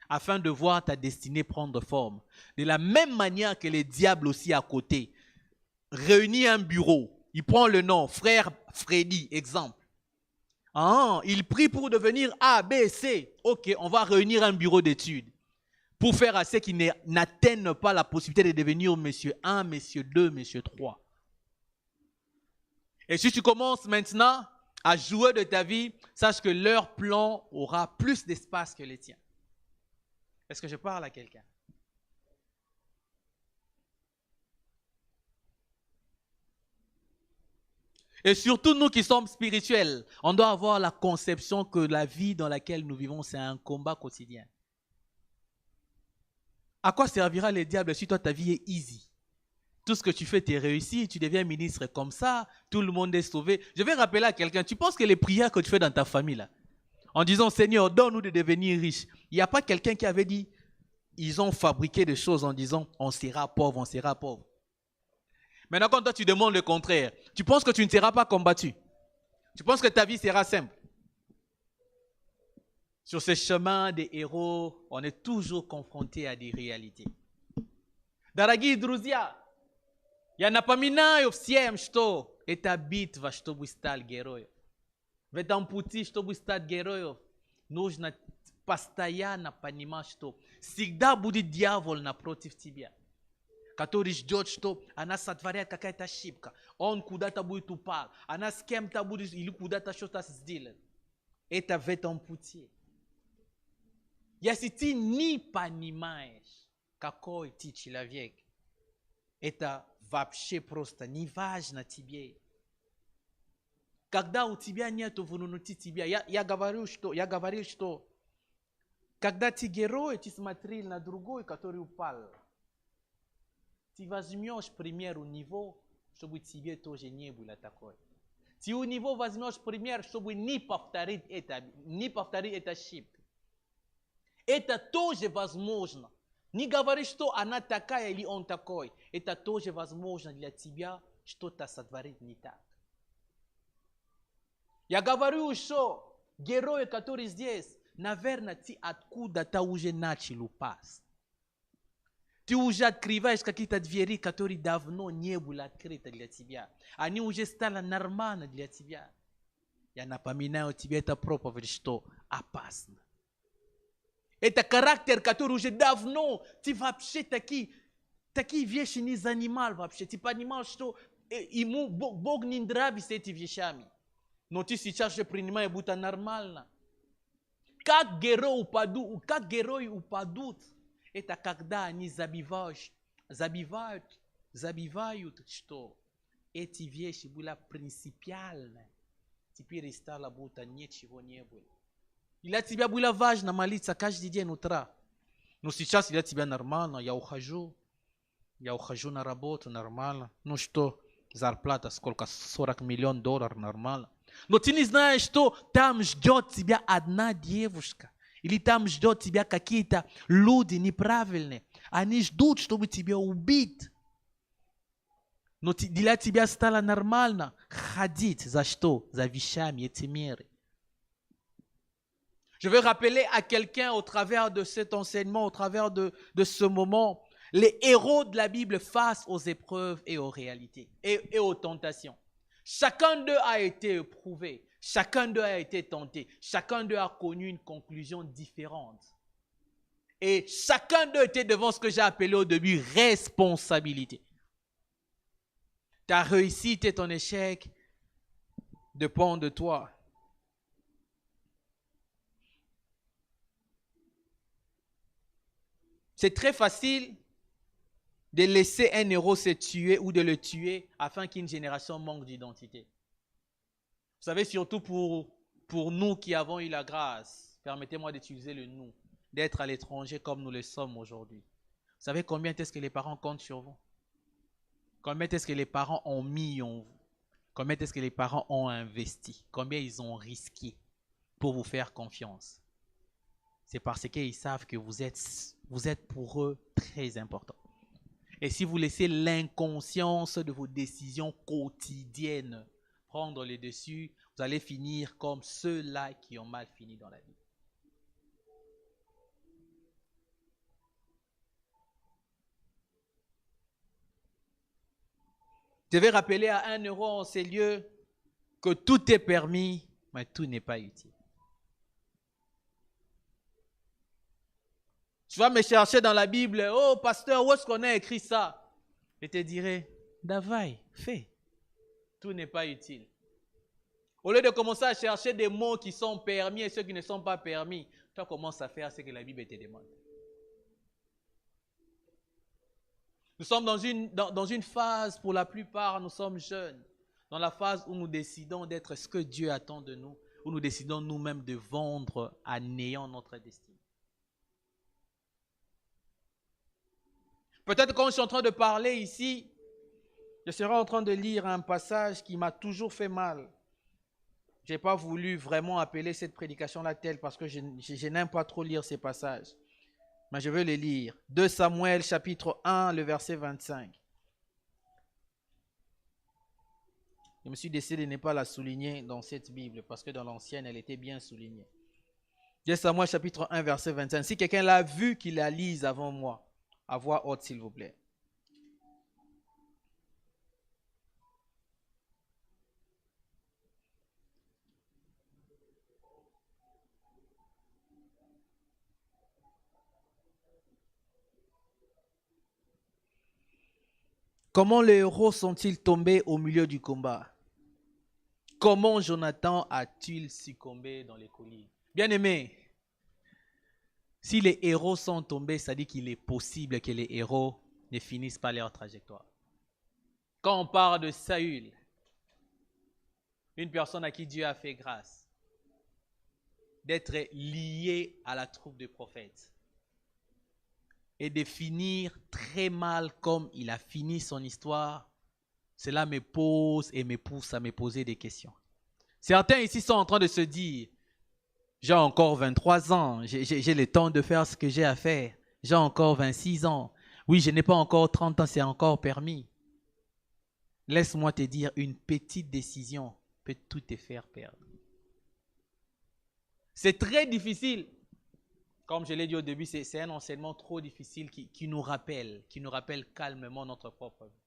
[SPEAKER 2] afin de voir ta destinée prendre forme, de la même manière que les diables aussi à côté, réunit un bureau. Il prend le nom, frère Freddy, exemple. Ah, il prie pour devenir A, B, C. Ok, on va réunir un bureau d'études pour faire à ceux qui n'atteignent pas la possibilité de devenir monsieur 1, monsieur 2, monsieur 3. Et si tu commences maintenant à jouer de ta vie, sache que leur plan aura plus d'espace que les tiens. Est-ce que je parle à quelqu'un? Et surtout nous qui sommes spirituels, on doit avoir la conception que la vie dans laquelle nous vivons, c'est un combat quotidien. À quoi servira le diable si toi ta vie est easy? Tout ce que tu fais, tu es réussi, tu deviens ministre comme ça, tout le monde est sauvé. Je vais rappeler à quelqu'un, tu penses que les prières que tu fais dans ta famille, là, en disant Seigneur, donne-nous de devenir riches, il n'y a pas quelqu'un qui avait dit, ils ont fabriqué des choses en disant on sera pauvre, on sera pauvre. Maintenant, quand toi tu demandes le contraire, tu penses que tu ne seras pas combattu. Tu penses que ta vie sera simple. Sur ce chemin des héros, on est toujours confronté à des réalités. Дорогие друзья, я напоминаю всем, что эта битва, чтобы стать героем. В этом пути, чтобы стать героем, нужно постоянно понимать, что всегда будет дьявол напротив тебя, который ждет, что она сотворяет какая-то ошибка, он куда-то будет упал, она с кем-то будет или куда-то что-то сделает. Это в этом пути. Если ты не понимаешь, какой ты человек, это вообще просто не важно тебе. Когда у тебя нет внутри тебя, я говорил, что когда ты герой, ты смотрел на другой, который упал. Ты возьмешь пример у него, чтобы тебе тоже не было такой. Ты у него возьмешь пример, чтобы не повторить эту ошибку. Это тоже возможно. Ni говори, что она такая или он такой. Это тоже возможно для тебя что-то сотворить не так. Я говорю, что герои, которые здесь, наверное, ты откуда-то уже начал упасть. Ты уже открываешь какие-то двери, которые давно не были открыты для тебя. Они уже стали нормальны для тебя. Я напоминаю тебе это проповедь, что опасно. Это характер, который уже давно, ты вообще такие вещи не занимал вообще. Ты понимал, что ему Бог не нравится эти вещами. Но ты сейчас же принимаешь, будто нормально. Как герои упадут, это когда они забивают, что эти вещи были принципиальны. Теперь стало, будто ничего не было. Для тебя было важно молиться каждый день утра. Но сейчас для тебя нормально, я ухожу на работу нормально. Ну что, зарплата сколько? 40 миллионов долларов нормально. Но ты не знаешь, что там ждет тебя одна девушка. Или там ждет тебя какие-то люди неправильные. Они ждут, чтобы тебя убить. Но для тебя стало нормально ходить. За что? За вещами, эфемеры. Je veux rappeler à quelqu'un au travers de cet enseignement, au travers de ce moment, les héros de la Bible face aux épreuves et aux réalités et aux tentations. Chacun d'eux a été éprouvé, chacun d'eux a été tenté, chacun d'eux a connu une conclusion différente. Et chacun d'eux était devant ce que j'ai appelé au début responsabilité. Ta réussite et ton échec dépendent de toi. C'est très facile de laisser un héros se tuer ou de le tuer afin qu'une génération manque d'identité. Vous savez, surtout pour nous qui avons eu la grâce, permettez-moi d'utiliser le nous, d'être à l'étranger comme nous le sommes aujourd'hui. Vous savez combien est-ce que les parents comptent sur vous? Combien est-ce que les parents ont mis en vous? Combien est-ce que les parents ont investi? Combien ils ont risqué pour vous faire confiance? C'est parce qu'ils savent que vous êtes pour eux très important. Et si vous laissez l'inconscience de vos décisions quotidiennes prendre le dessus, vous allez finir comme ceux-là qui ont mal fini dans la vie. Je vais rappeler à un héros en ces lieux que tout est permis, mais tout n'est pas utile. Tu vas me chercher dans la Bible, oh pasteur, où est-ce qu'on a écrit ça? Je te dirai, Davai, fais. Tout n'est pas utile. Au lieu de commencer à chercher des mots qui sont permis et ceux qui ne sont pas permis, toi commences à faire ce que la Bible te demande. Nous sommes dans une phase, pour la plupart, nous sommes jeunes, dans la phase où nous décidons d'être ce que Dieu attend de nous, où nous décidons nous-mêmes de vendre à néant notre destinée. Peut-être quand je suis en train de parler ici, je serai en train de lire un passage qui m'a toujours fait mal. Je n'ai pas voulu vraiment appeler cette prédication-là telle parce que je n'aime pas trop lire ces passages. Mais je veux les lire. 2 Samuel chapitre 1, le verset 25. Je me suis décidé de ne pas la souligner dans cette Bible parce que dans l'ancienne, elle était bien soulignée. 2 Samuel chapitre 1, verset 25. Si quelqu'un l'a vu, qu'il la lise avant moi. À voix haute, s'il vous plaît. Comment les héros sont-ils tombés au milieu du combat? Comment Jonathan a-t-il succombé dans les collines? Bien-aimés, si les héros sont tombés, ça dit qu'il est possible que les héros ne finissent pas leur trajectoire. Quand on parle de Saül, une personne à qui Dieu a fait grâce, d'être lié à la troupe de prophètes et de finir très mal comme il a fini son histoire, cela me pose et me pousse à me poser des questions. Certains ici sont en train de se dire, j'ai encore 23 ans, j'ai le temps de faire ce que j'ai à faire. J'ai encore 26 ans. Oui, je n'ai pas encore 30 ans, c'est encore permis. Laisse-moi te dire, une petite décision peut tout te faire perdre. C'est très difficile. Comme je l'ai dit au début, c'est un enseignement trop difficile qui nous rappelle calmement notre propre vie.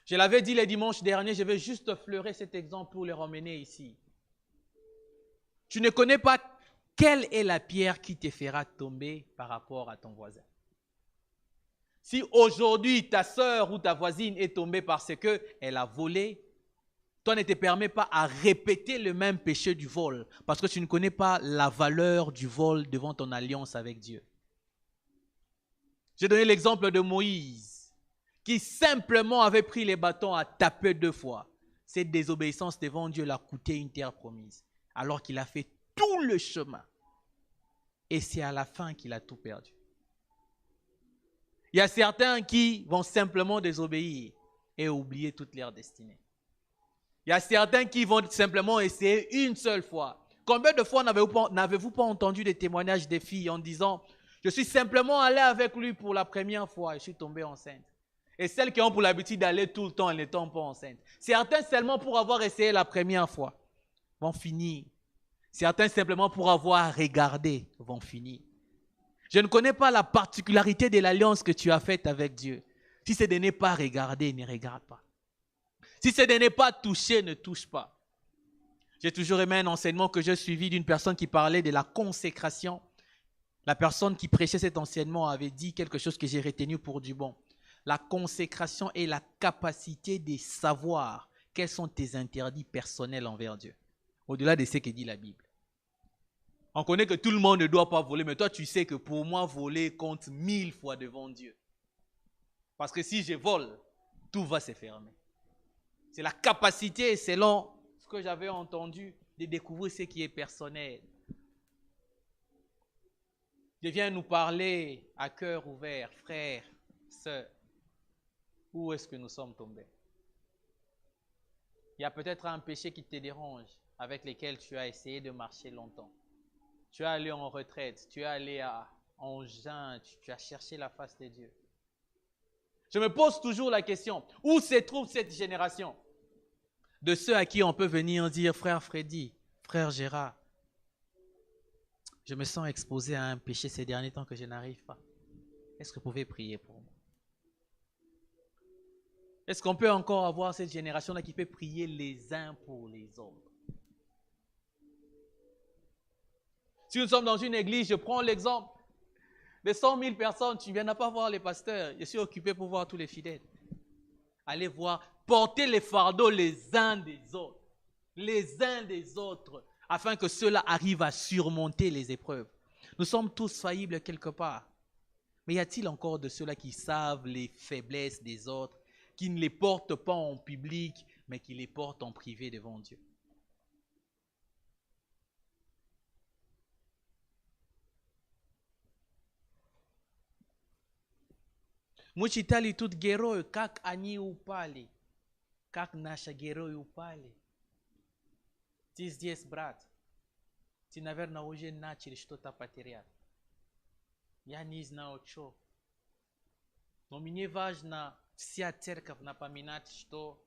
[SPEAKER 2] Je l'avais dit les dimanches derniers, je vais juste fleurer cet exemple pour le ramener ici. Tu ne connais pas quelle est la pierre qui te fera tomber par rapport à ton voisin. Si aujourd'hui ta soeur ou ta voisine est tombée parce qu'elle a volé, toi ne te permets pas à répéter le même péché du vol parce que tu ne connais pas la valeur du vol devant ton alliance avec Dieu. J'ai donné l'exemple de Moïse qui simplement avait pris les bâtons à taper 2 fois. Cette désobéissance devant Dieu l'a coûté une terre promise alors qu'il a fait tout le chemin. Et c'est à la fin qu'il a tout perdu. Il y a certains qui vont simplement désobéir et oublier toute leur destinée. Il y a certains qui vont simplement essayer une seule fois. Combien de fois n'avez-vous pas entendu des témoignages des filles en disant « Je suis simplement allé avec lui pour la première fois et je suis tombée enceinte. » Et celles qui ont pour l'habitude d'aller tout le temps, elles ne tombent pas enceintes. Certains seulement pour avoir essayé la première fois vont finir. Certains simplement pour avoir regardé vont finir. Je ne connais pas la particularité de l'alliance que tu as faite avec Dieu. Si c'est de ne pas regarder, ne regarde pas. Si c'est de ne pas toucher, ne touche pas. J'ai toujours aimé un enseignement que j'ai suivi d'une personne qui parlait de la consécration. La personne qui prêchait cet enseignement avait dit quelque chose que j'ai retenu pour du bon. La consécration est la capacité de savoir quels sont tes interdits personnels envers Dieu. Au-delà de ce que dit la Bible. On connaît que tout le monde ne doit pas voler, mais toi tu sais que pour moi voler compte 1000 fois devant Dieu. Parce que si je vole, tout va se fermer. C'est la capacité, selon ce que j'avais entendu, de découvrir ce qui est personnel. Je viens nous parler à cœur ouvert, frères, sœurs. Où est-ce que nous sommes tombés? Il y a peut-être un péché qui te dérange, avec lequel tu as essayé de marcher longtemps. Tu es allé en retraite, tu es allé en jeûne, tu as cherché la face de Dieu. Je me pose toujours la question, où se trouve cette génération de ceux à qui on peut venir dire, frère Freddy, frère Gérard, je me sens exposé à un péché ces derniers temps que je n'arrive pas. Est-ce que vous pouvez prier pour moi? Est-ce qu'on peut encore avoir cette génération-là qui peut prier les uns pour les autres? Si nous sommes dans une église, je prends l'exemple de 100 000 personnes, tu ne viens pas voir les pasteurs, je suis occupé pour voir tous les fidèles. Allez voir, porter les fardeaux les uns des autres, afin que ceux-là arrivent à surmonter les épreuves. Nous sommes tous faillibles quelque part. Mais y a-t-il encore de ceux-là qui savent les faiblesses des autres, qui ne les portent pas en public, mais qui les portent en privé devant Dieu? Muchitali tout gero kak ani upali, kak nasha gero upali. Tis dies brat, ti naver na uje nachiri što ta pateriat. Ja niz na ocho. No mi nie ważna wsia cerkaw napominać, što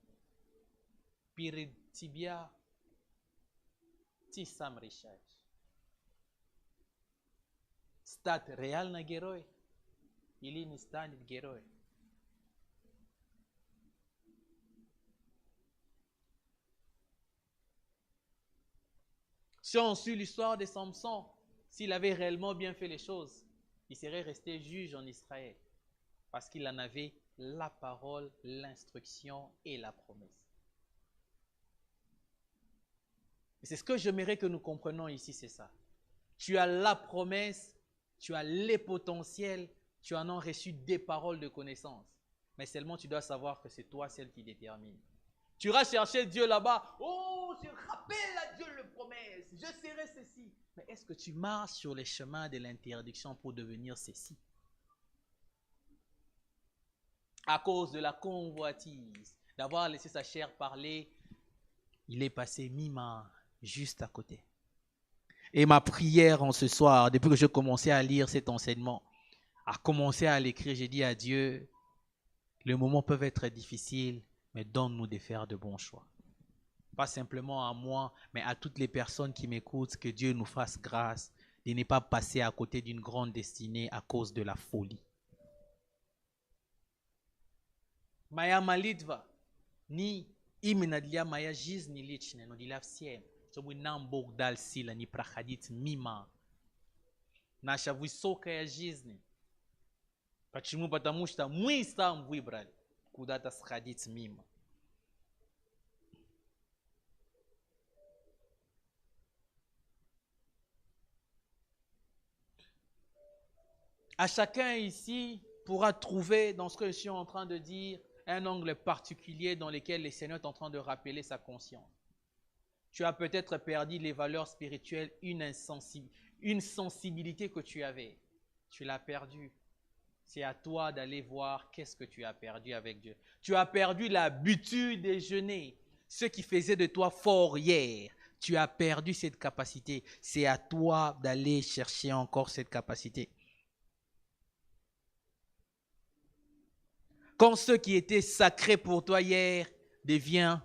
[SPEAKER 2] перед тебя ты сам решаешь. Стать реально герой или не станет герой. Si on suit l'histoire de Samson, s'il avait réellement bien fait les choses, il serait resté juge en Israël. Parce qu'il en avait la parole, l'instruction et la promesse. Et c'est ce que j'aimerais que nous comprenions ici, c'est ça. Tu as la promesse, tu as les potentiels, tu en as reçu des paroles de connaissance. Mais seulement tu dois savoir que c'est toi celle qui détermine. Tu iras chercher Dieu là-bas. Oh, je rappelle à Dieu les promesses. Je serai ceci. Mais est-ce que tu marches sur les chemins de l'interdiction pour devenir ceci? À cause de la convoitise, d'avoir laissé sa chair parler, il est passé mi-main juste à côté. Et ma prière en ce soir, depuis que j'ai commencé à lire cet enseignement, à commencer à l'écrire, j'ai dit à Dieu, les moments peuvent être difficiles, mais donne-nous de faire de bons choix. Pas simplement à moi, mais à toutes les personnes qui m'écoutent, que Dieu nous fasse grâce de ne pas passer à côté d'une grande destinée à cause de la folie. Maya malitva, ni imenadlia maya jiz ni lichne, no dilavsiem, sobu nambog dal sila ni prachadit mima. Na shavui soka ya jizni. Почему? Потому что мы сам выбрали куда-то сходить мимо. À chacun ici pourra trouver dans ce que je suis en train de dire un angle particulier dans lequel le Seigneur est en train de rappeler sa conscience. Tu as peut-être perdu les valeurs spirituelles, une sensibilité que tu avais. Tu l'as perdue. C'est à toi d'aller voir qu'est-ce que tu as perdu avec Dieu. Tu as perdu l'habitude de jeûner, ce qui faisait de toi fort hier. Tu as perdu cette capacité. C'est à toi d'aller chercher encore cette capacité. Quand ce qui était sacré pour toi hier devient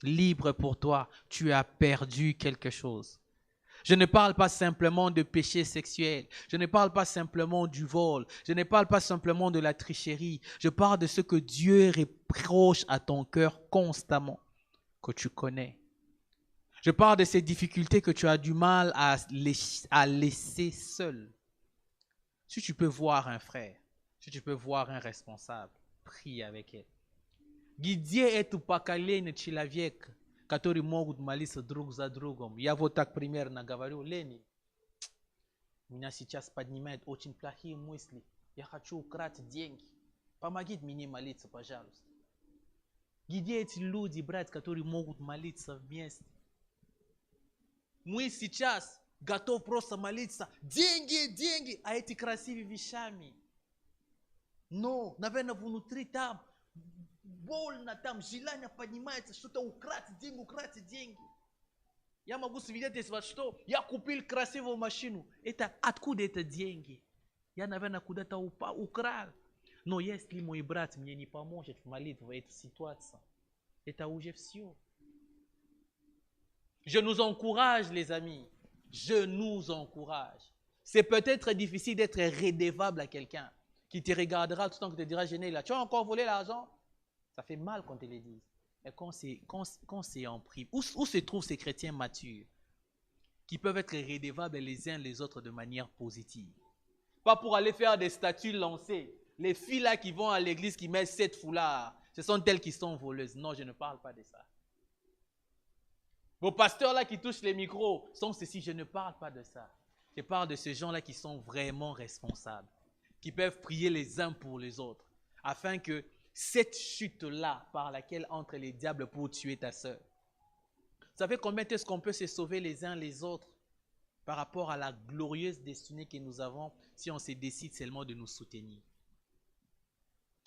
[SPEAKER 2] libre pour toi, tu as perdu quelque chose. Je ne parle pas simplement de péché sexuel. Je ne parle pas simplement du vol. Je ne parle pas simplement de la tricherie. Je parle de ce que Dieu reproche à ton cœur constamment, que tu connais. Je parle de ces difficultés que tu as du mal à laisser seul. Si tu peux voir un frère, si tu peux voir un responsable, prie avec elle. Guidie et tupakalene chilaviek. Который могут молиться друг за другом. Я вот так примерно говорю, Лени, меня сейчас поднимает очень плохие мысли. Я хочу украсть деньги. Помогите мне молиться, пожалуйста. Где эти люди, братья, которые могут молиться вместе? Мы сейчас готовы просто молиться. Деньги, деньги, а эти красивыми вещами. Но, наверное, внутри там больно, там желание поднимается, что-то украсть деньги. Я могу свидетельствовать, что я купил красивую машину. Это откуда это деньги? Я, наверное, куда-то украл. Но если мой брат мне не поможет в молитве в этой ситуации, это уже все. Je nous encourage, les amis. Je nous encourage. C'est peut-être difficile d'être redevable à quelqu'un qui te regardera tout le temps, qui te dira, Géné, là, tu as encore volé l'argent? Ça fait mal quand ils le disent. Mais quand c'est en prime, où se trouvent ces chrétiens matures qui peuvent être redevables les uns les autres de manière positive? Pas pour aller faire des statues lancées. Les filles là qui vont à l'église, qui mettent 7 foulards, ce sont elles qui sont voleuses. Non, je ne parle pas de ça. Vos pasteurs là qui touchent les micros sont ceci, je ne parle pas de ça. Je parle de ces gens-là qui sont vraiment responsables, qui peuvent prier les uns pour les autres, afin que cette chute-là par laquelle entrent les diables pour tuer ta sœur. Vous savez combien est-ce qu'on peut se sauver les uns les autres par rapport à la glorieuse destinée que nous avons si on se décide seulement de nous soutenir?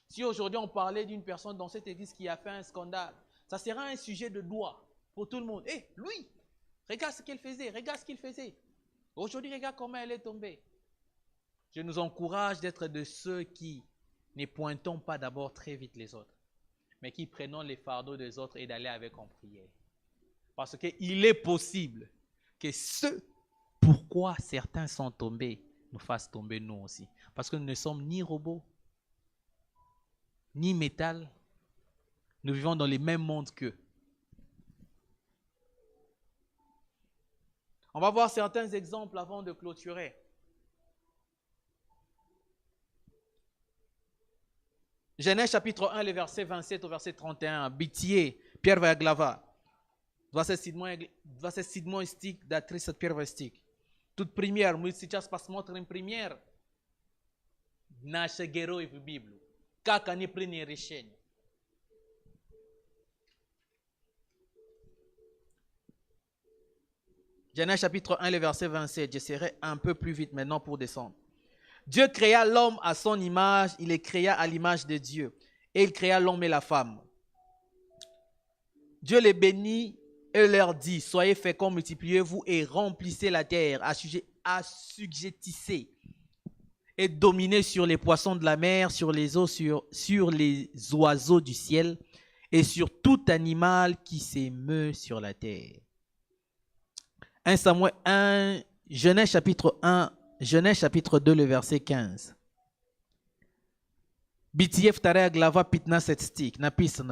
[SPEAKER 2] Si aujourd'hui on parlait d'une personne dans cette église qui a fait un scandale, ça sera un sujet de doigt pour tout le monde. Hé, lui, regarde ce qu'elle faisait, regarde ce qu'il faisait. Aujourd'hui, regarde comment elle est tombée. Je nous encourage d'être de ceux qui ne pointons pas d'abord très vite les autres, mais qui prenons les fardeaux des autres et d'aller avec en prière. Parce qu'il est possible que ce pourquoi certains sont tombés nous fassent tomber nous aussi. Parce que nous ne sommes ni robots, ni métal. Nous vivons dans les mêmes mondes qu'eux. On va voir certains exemples avant de clôturer. Genèse chapitre 1, le verset 27 au verset 31. Bitié, первая глава. 27 стих до 31 стих. Тут пример. Мы сейчас посмотрим пример наших героев в Библии. Как они приняли решение. Genèse chapitre 1, le verset 27. Je serai un peu plus vite maintenant pour descendre. Dieu créa l'homme à son image, il les créa à l'image de Dieu. Et il créa l'homme et la femme. Dieu les bénit et leur dit, soyez féconds, multipliez-vous et remplissez la terre, assujettissez et dominez sur les poissons de la mer, sur les eaux, sur les oiseaux du ciel et sur tout animal qui s'émeut sur la terre. 1 Genèse chapitre 2, le verset 15.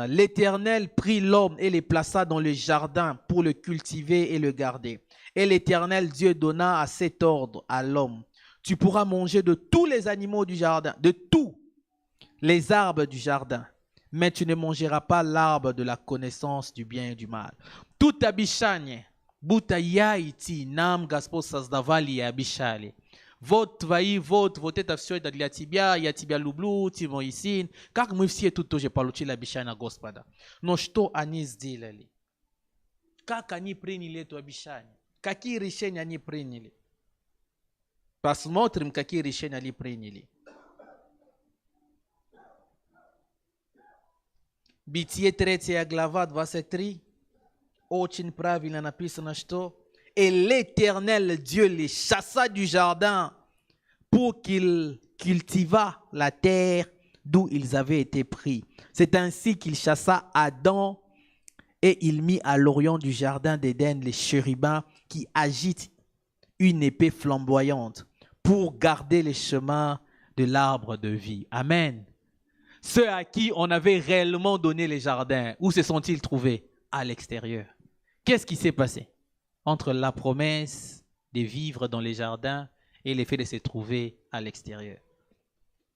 [SPEAKER 2] L'Éternel prit l'homme et les plaça dans le jardin pour le cultiver et le garder. Et l'Éternel Dieu donna à cet ordre à l'homme. Tu pourras manger de tous les animaux du jardin, de tous les arbres du jardin, mais tu ne mangeras pas l'arbre de la connaissance du bien et du mal. Tout abishanye, buta yaiti nam gaspo sazdavali abishale. Vote vai vote tafsio da liatibia yatibia lublu timoisin kak mufsie tuto je paluchi la bishana gospoda. Noshto anis dilali. Kaka ni prenile to abishani. Kaki rishenya ni prenile. Посмотрим, какие решения они приняли. Бытие 3 глава 23. Очень правильно написано, что et l'Éternel Dieu les chassa du jardin pour qu'ils cultivât la terre d'où ils avaient été pris. C'est ainsi qu'il chassa Adam et il mit à l'orient du jardin d'Éden les chérubins qui agitent une épée flamboyante pour garder les chemins de l'arbre de vie. Amen. Ceux à qui on avait réellement donné les jardins, où se sont-ils trouvés? À l'extérieur. Qu'est-ce qui s'est passé entre la promesse de vivre dans les jardins et le fait de se trouver à l'extérieur?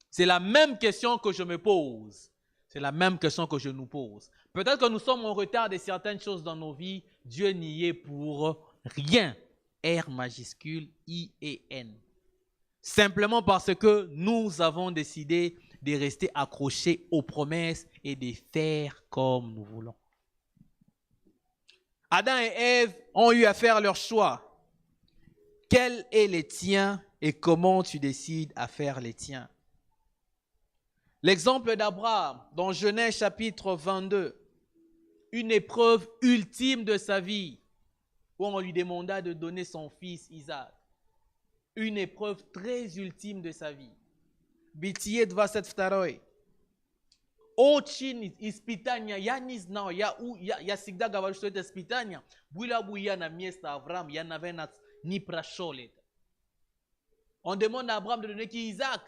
[SPEAKER 2] C'est la même question que je me pose. C'est la même question que je nous pose. Peut-être que nous sommes en retard de certaines choses dans nos vies. Dieu n'y est pour rien. R majuscule I-E-N. Simplement parce que nous avons décidé de rester accrochés aux promesses et de faire comme nous voulons. Adam et Ève ont eu à faire leur choix. Quel est le tien et comment tu décides à faire les tiens? L'exemple d'Abraham dans Genèse chapitre 22, une épreuve ultime de sa vie, où on lui demanda de donner son fils Isaac. Une épreuve très ultime de sa vie. Bitiye 22. Ochin ispitania yanis nao ya sigda gawarushto ispitania buila buya na miesta Abraham ya navenat ni pracholet. On demande à Abraham de donner qui Isaac.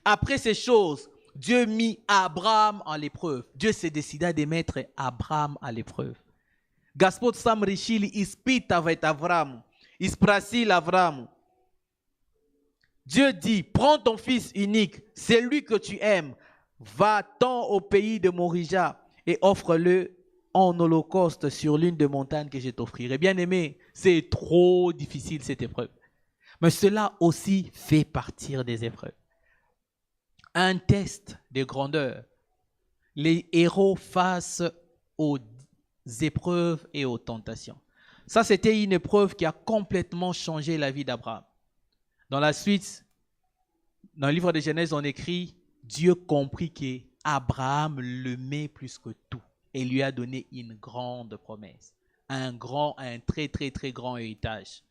[SPEAKER 2] Après ces choses, Dieu mit Abraham à l'épreuve. Dieu s'est décidé de mettre Abraham à l'épreuve. Gaspot sam rishili ispita vet Abraham. Isprasil Abraham. Dieu dit, prends ton fils unique, celui que tu aimes, va-t'en au pays de Morija et offre-le en holocauste sur l'une des montagnes que je t'offrirai. Bien-aimé, c'est trop difficile cette épreuve. Mais cela aussi fait partir des épreuves. Un test de grandeur. Les héros face aux épreuves et aux tentations. Ça, c'était une épreuve qui a complètement changé la vie d'Abraham. Dans la suite, dans le livre de Genèse, on écrit « Dieu comprit qu'Abraham l'aimait plus que tout et lui a donné une grande promesse, un très très très grand héritage. »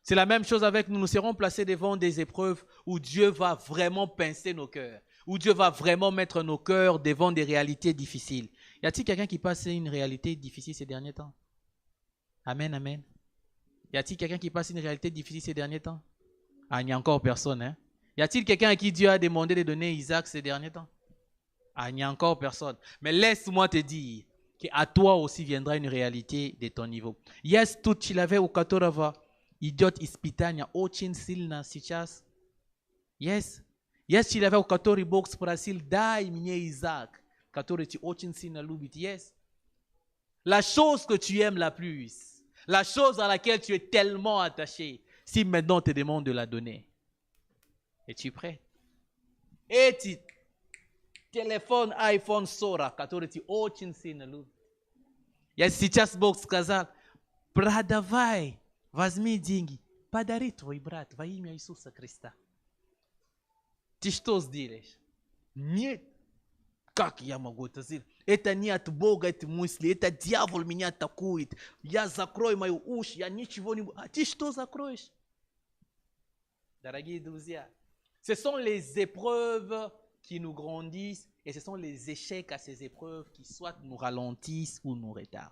[SPEAKER 2] C'est la même chose avec nous. Nous serons placés devant des épreuves où Dieu va vraiment pincer nos cœurs, où Dieu va vraiment mettre nos cœurs devant des réalités difficiles. Y a-t-il quelqu'un qui passe une réalité difficile ces derniers temps? Amen, amen. Y a-t-il quelqu'un qui passe une réalité difficile ces derniers temps? Ah, il n'y a encore personne. Hein? Y a-t-il quelqu'un à qui Dieu a demandé de donner Isaac ces derniers temps? Ah, il n'y a encore personne. Mais laisse-moi te dire qu'à toi aussi viendra une réalité de ton niveau. Yes, tout chilave ou katorava. Idiot ispitania ochin silna sichas. Yes. Yes, chilave ou katori box prasil dai minye Isaac. Katori ti ochin silna lubit. Yes. La chose que tu aimes la plus, la chose à laquelle tu es tellement attaché, si maintenant on te demande de la donner, es-tu prêt? Et tu téléphone iPhone Sora, который ты очень сильно любишь. Я сейчас Бог сказал, продавай, возьми деньги, подари твой брат во имя Иисуса Христа. Ты что сделаешь? Нет. Как я могу это сделать? Это не от Бога, это мысли, это дьявол меня атакует. Я закрою мою уши, я ничего не буду. А ты что закроешь? Дорогие друзья, ce sont les épreuves qui nous grandissent et ce sont les échecs à ces épreuves qui soit nous ralentissent ou nous retardent.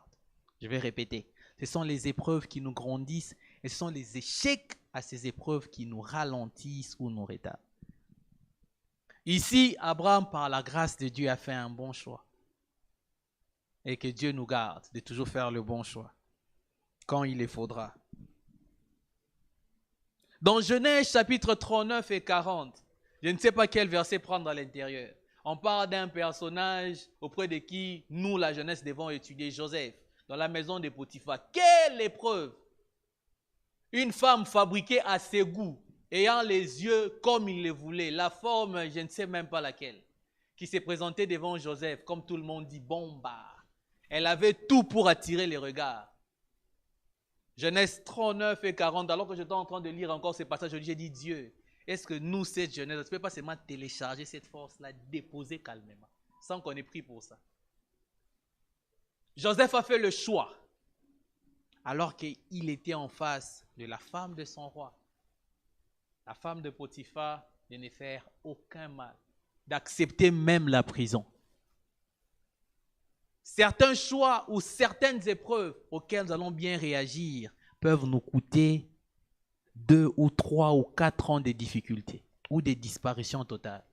[SPEAKER 2] Je vais répéter. Ce sont les épreuves qui nous grandissent et ce sont les échecs à ces épreuves qui nous ralentissent ou nous retardent. Ici, Abraham, par la grâce de Dieu, a fait un bon choix. Et que Dieu nous garde de toujours faire le bon choix quand il le faudra. Dans Genèse chapitre 39 et 40, je ne sais pas quel verset prendre à l'intérieur. On parle d'un personnage auprès de qui nous, la jeunesse, devons étudier, Joseph, dans la maison de Potiphar. Quelle épreuve! Une femme fabriquée à ses goûts, ayant les yeux comme il les voulait, la forme, je ne sais même pas laquelle, qui s'est présentée devant Joseph, comme tout le monde dit, bomba. Elle avait tout pour attirer les regards. Genèse 39 et 40, alors que j'étais en train de lire encore ces passages, j'ai dit, Dieu, est-ce que nous, cette jeunesse, on ne peut pas seulement télécharger cette force-là, déposer calmement, sans qu'on ait pris pour ça. Joseph a fait le choix, alors qu'il était en face de la femme de son roi, la femme de Potiphar, de ne faire aucun mal, d'accepter même la prison. Certains choix ou certaines épreuves auxquelles nous allons bien réagir peuvent nous coûter 2 ou 3 ou 4 ans de difficultés ou de disparition totale.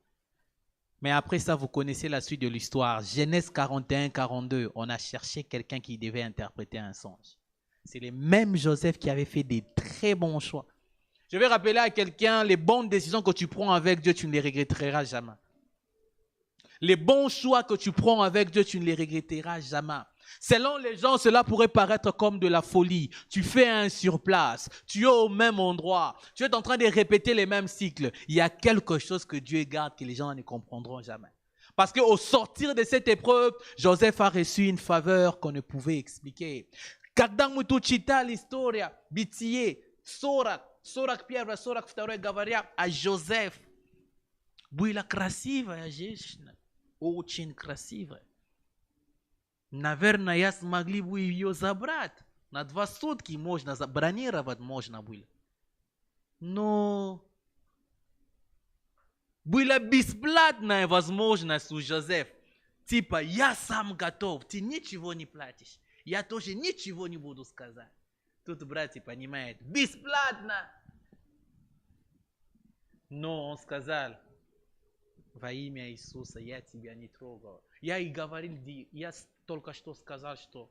[SPEAKER 2] Mais après ça, vous connaissez la suite de l'histoire. Genèse 41-42, on a cherché quelqu'un qui devait interpréter un songe. C'est le même Joseph qui avait fait des très bons choix. Je vais rappeler à quelqu'un, les bonnes décisions que tu prends avec Dieu, tu ne les regretteras jamais. Les bons choix que tu prends avec Dieu, tu ne les regretteras jamais. Selon les gens, cela pourrait paraître comme de la folie. Tu fais un surplace, tu es au même endroit, tu es en train de répéter les mêmes cycles. Il y a quelque chose que Dieu garde que les gens ne comprendront jamais. Parce qu'au sortir de cette épreuve, Joseph a reçu une faveur qu'on ne pouvait expliquer. Когда мы тут читали история, Бытие 41, 42 говоря о Joseph. Была красивая женщина. Очень красивая. Наверное, смогли бы ее забрать. На 2 сутки можно забронировать можно было. Но была бесплатная возможность у Жозефа. Типа, я сам готов, ты ничего не платишь. Я тоже ничего не буду сказать. Тут братья понимают, бесплатно. Но он сказал, во имя Иисуса я тебя не трогал. Я и говорил, я только что сказал, что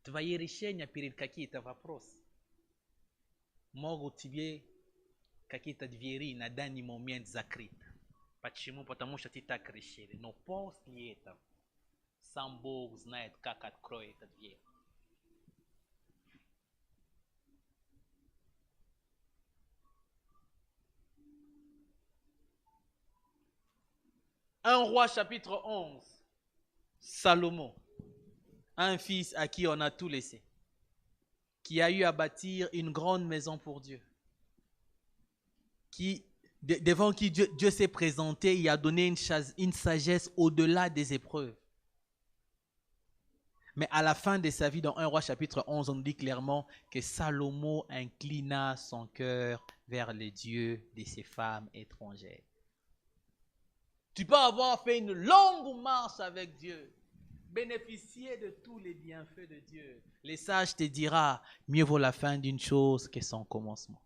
[SPEAKER 2] твои решения перед какие-то вопросы могут тебе какие-то двери на данный момент закрыть. Почему? Потому что ты так решили. Но после этого сам Бог знает, как откроет эту дверь. Un roi chapitre 11, Salomon, un fils à qui on a tout laissé, qui a eu à bâtir une grande maison pour Dieu, devant qui Dieu s'est présenté, il a donné une sagesse au-delà des épreuves. Mais à la fin de sa vie, dans 1 roi chapitre 11, on dit clairement que Salomon inclina son cœur vers les dieux de ses femmes étrangères. Tu peux avoir fait une longue marche avec Dieu, bénéficier de tous les bienfaits de Dieu. Les sages te diront, mieux vaut la fin d'une chose que son commencement.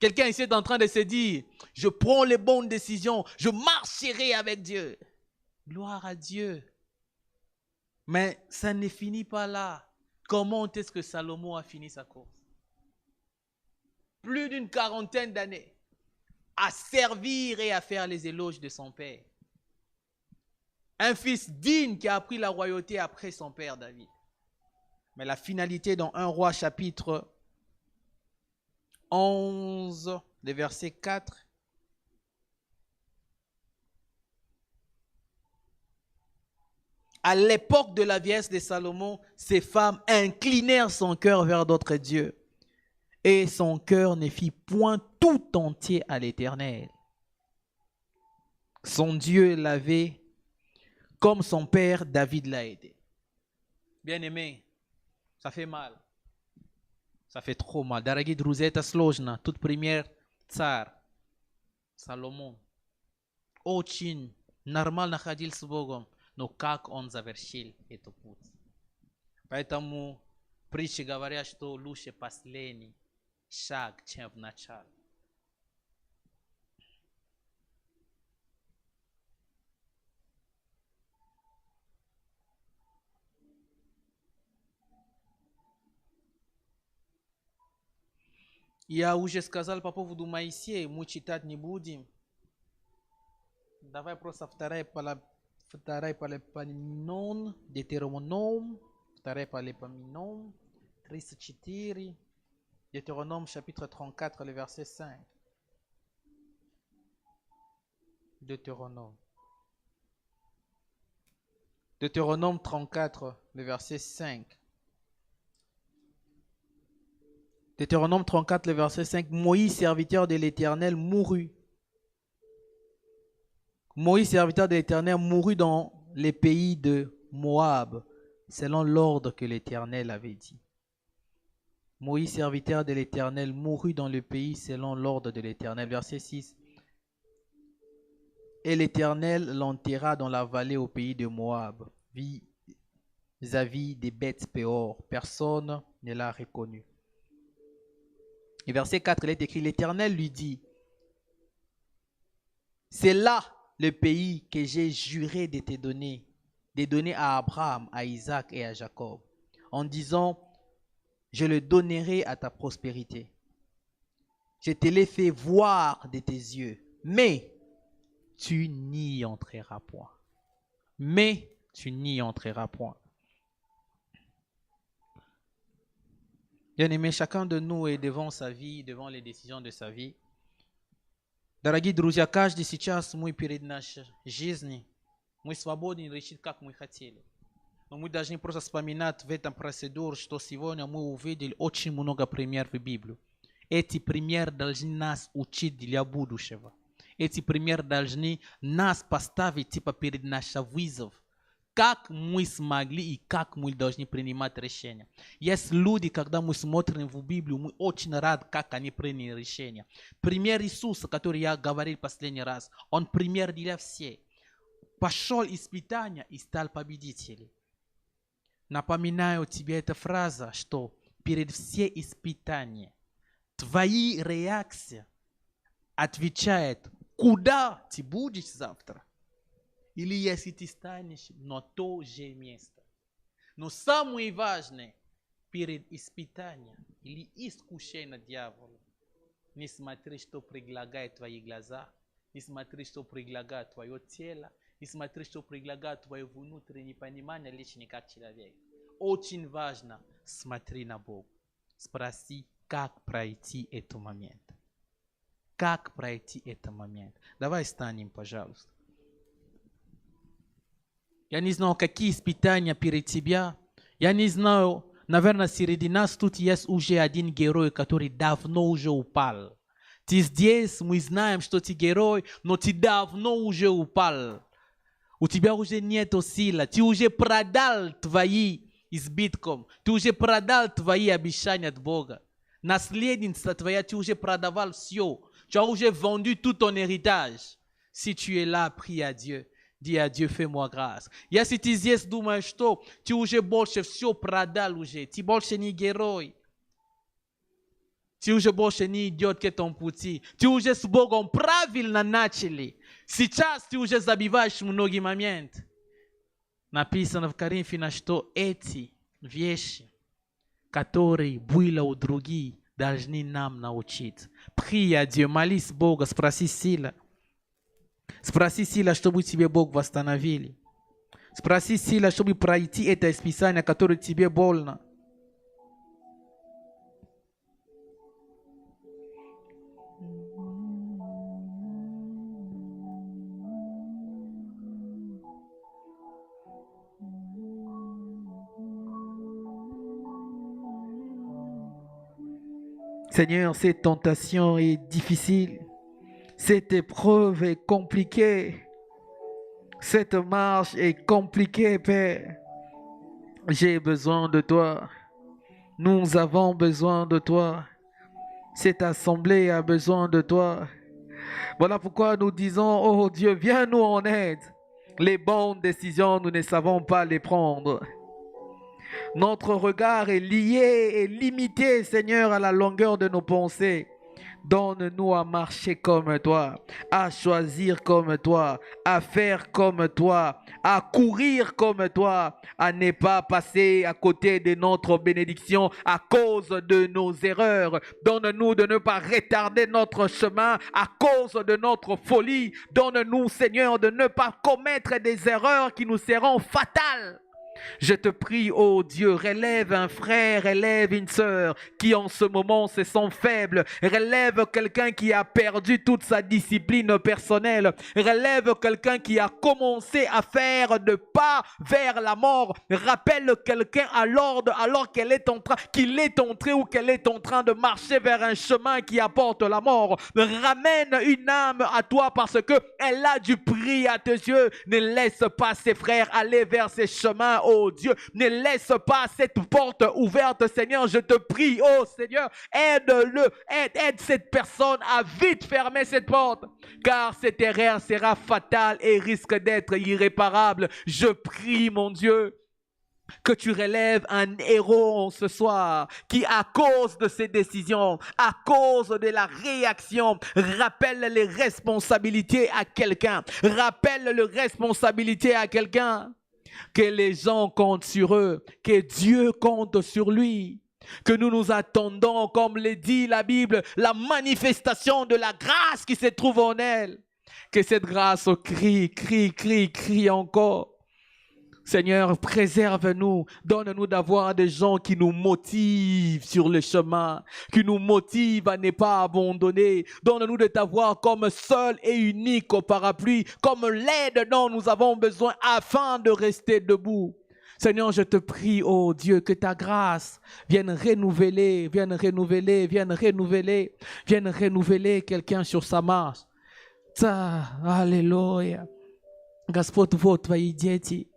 [SPEAKER 2] Quelqu'un ici est en train de se dire, je prends les bonnes décisions, je marcherai avec Dieu. Gloire à Dieu. Mais ça ne finit pas là. Comment est-ce que Salomon a fini sa course? Plus d'une 40aine d'années à servir et à faire les éloges de son père. Un fils digne qui a appris la royauté après son père David. Mais la finalité dans 1 roi chapitre 11, le verset 4. À l'époque de la vieillesse de Salomon, ces femmes inclinèrent son cœur vers d'autres dieux. Et son cœur ne fit point tout entier à l'Éternel. Son Dieu l'avait comme son père David l'a aidé. Bien-aimé, ça fait mal. Ça fait trop mal. Дорогие друзья, это сложно. Тут пример царь Соломон. Очень нормально ходил с Богом, но как он завершил этот путь. Поэтому притчи говорят, что лучше последний шаг, чем в начале. Я уже сказал по поводу Моисея, мы читать не будем. Давай просто вторая Паралипоменон, Deutéronome, вторая Паралипоменон, 34, Deutéronome chapitre 34, le verset 5. Deutéronome. Deutéronome 34, le verset 5. Deutéronome 34, le verset 5. Moïse, serviteur de l'Éternel, mourut. Moïse, serviteur de l'Éternel, mourut dans les pays de Moab, selon l'ordre que l'Éternel avait dit. Moïse, serviteur de l'Éternel, mourut dans le pays selon l'ordre de l'Éternel. Verset 6. Et l'Éternel l'enterra dans la vallée au pays de Moab, vis-à-vis des bêtes Péor. Personne ne l'a reconnu. Et verset 4, il est écrit, l'Éternel lui dit, c'est là le pays que j'ai juré de te donner, de donner à Abraham, à Isaac et à Jacob, en disant, je le donnerai à ta prospérité. Je te l'ai fait voir de tes yeux, mais tu n'y entreras point. Mais tu n'y entreras point. Bien-aimé, chacun de nous est devant sa vie, devant les décisions de sa vie. Дорогие друзья, каждый сейчас мы перед нашей жизнью, мы свободны решить, как мы хотели. Но мы должны просто вспоминать в этом процедуре, что сегодня мы увидели очень много примеров в Библии. Эти примеры должны нас учить для будущего. Эти примеры должны нас поставить типа перед нашим вызовом. Как мы смогли и как мы должны принимать решения. Есть люди, когда мы смотрим в Библию, мы очень рады, как они приняли решения. Пример Иисуса, который я говорил последний раз, он пример для всех. Пошел испытание и стал победителем. Напоминаю тебе эту фразу, что перед все испытания твои реакции отвечают, куда ты будешь завтра. Или если ты станешь на то же место. Но самое важное перед испытанием или искушением дьявола, не смотри, что предлагает твои глаза, не смотри, что предлагает твое тело, не смотри, что предлагает твое внутреннее понимание лично как человек. Очень важно смотри на Бога. Спроси, как пройти этот момент. Как пройти этот момент. Давай встанем, пожалуйста. Я не знаю, какие испытания перед тебя. Я не знаю, наверное, среди нас тут есть уже один герой, который давно уже упал. Ты здесь, мы знаем, что ты герой, но ты давно уже упал. У тебя уже нет силы. Ты уже продал твои избытком. Ты уже продал твои обещания от Бога. Наследница твоя, ты уже продавал все. Tu as уже vendu tout ton héritage. Si tu es là, prie à Dieu. Dis à Dieu, fais-moi grâce. Если ты здесь думаешь, что ты уже больше все продал уже, ты больше не герой. Ты уже больше не идет к этому пути. Ты уже с Богом правильно начали. Сейчас ты уже забиваешь многие моменты. Написано в Коринфянам, что эти вещи, которые были у других, должны нам научить. Prie à Dieu, молись Бога, спроси силы. Спроси силы, чтобы тебе Бог восстановили. Спроси силы, чтобы пройти это испытание, которое тебе больно. Seigneur, cette tentation est difficile. Cette épreuve est compliquée.
[SPEAKER 3] Cette marche est compliquée, Père. J'ai besoin de toi. Nous avons besoin de toi. Cette assemblée a besoin de toi. Voilà pourquoi nous disons, oh Dieu, viens nous en aide. Les bonnes décisions, nous ne savons pas les prendre. Notre regard est lié et limité, Seigneur, à la longueur de nos pensées. Donne-nous à marcher comme toi, à choisir comme toi, à faire comme toi, à courir comme toi, à ne pas passer à côté de notre bénédiction à cause de nos erreurs. Donne-nous de ne pas retarder notre chemin à cause de notre folie. Donne-nous, Seigneur, de ne pas commettre des erreurs qui nous seront fatales. Je te prie, oh Dieu, relève un frère, relève une sœur qui en ce moment se sent faible. Relève quelqu'un qui a perdu toute sa discipline personnelle. Relève quelqu'un qui a commencé à faire de pas vers la mort. Rappelle quelqu'un à l'ordre alors qu'il est entré ou qu'elle est en train de marcher vers un chemin qui apporte la mort. Ramène une âme à toi parce que elle a du prix à tes yeux. Ne laisse pas ses frères aller vers ces chemins. Oh Dieu, ne laisse pas cette porte ouverte, Seigneur, je te prie, oh Seigneur, aide-le, aide cette personne à vite fermer cette porte, car cette erreur sera fatale et risque d'être irréparable. Je prie, mon Dieu, que tu relèves un héros ce soir qui, à cause de ses décisions, à cause de la réaction, rappelle les responsabilités à quelqu'un. Rappelle les responsabilités à quelqu'un. Que les gens comptent sur eux, que Dieu compte sur lui, que nous nous attendons, comme le dit la Bible, la manifestation de la grâce qui se trouve en elle. Que cette grâce crie encore. Seigneur, préserve-nous, donne-nous d'avoir des gens qui nous motivent sur le chemin, qui nous motivent à ne pas abandonner. Donne-nous de t'avoir comme seul et unique au parapluie, comme l'aide dont nous avons besoin afin de rester debout. Seigneur, je te prie, oh Dieu, que ta grâce vienne renouveler quelqu'un sur sa marche. Аллилуйя. Господь, вот твои дети.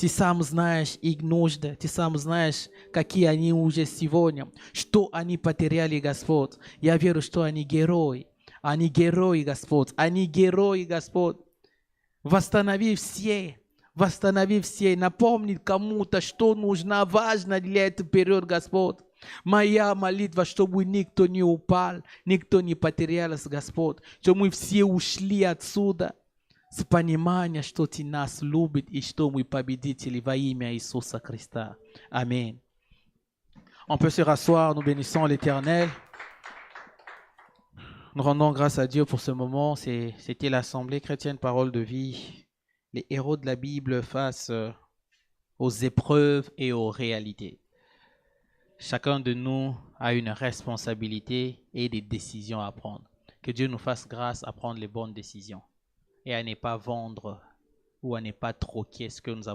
[SPEAKER 3] Ты сам знаешь их нужды, ты сам знаешь, какие они уже сегодня, что они потеряли, Господь. Я верю, что они герои, Господь, они герои, Господь. Восстанови все, напомни кому-то, что нужно, важно для этого периода, Господь. Моя молитва, чтобы никто не упал, никто не потерялся, Господь, чтобы мы все ушли отсюда. С пониманием, что Ты нас любишь и что мы победители во имя Иисуса Христа. Amen. On peut se rasseoir, nous bénissons l'Éternel. Nous rendons grâce à Dieu pour ce moment. C'était l'Assemblée chrétienne Parole de vie. Les héros de la Bible face aux épreuves et aux réalités. Chacun de nous a une responsabilité et des décisions à prendre. Que Dieu nous fasse grâce à prendre les bonnes décisions. Et à ne pas vendre ou à ne pas troquer ce que nous avons.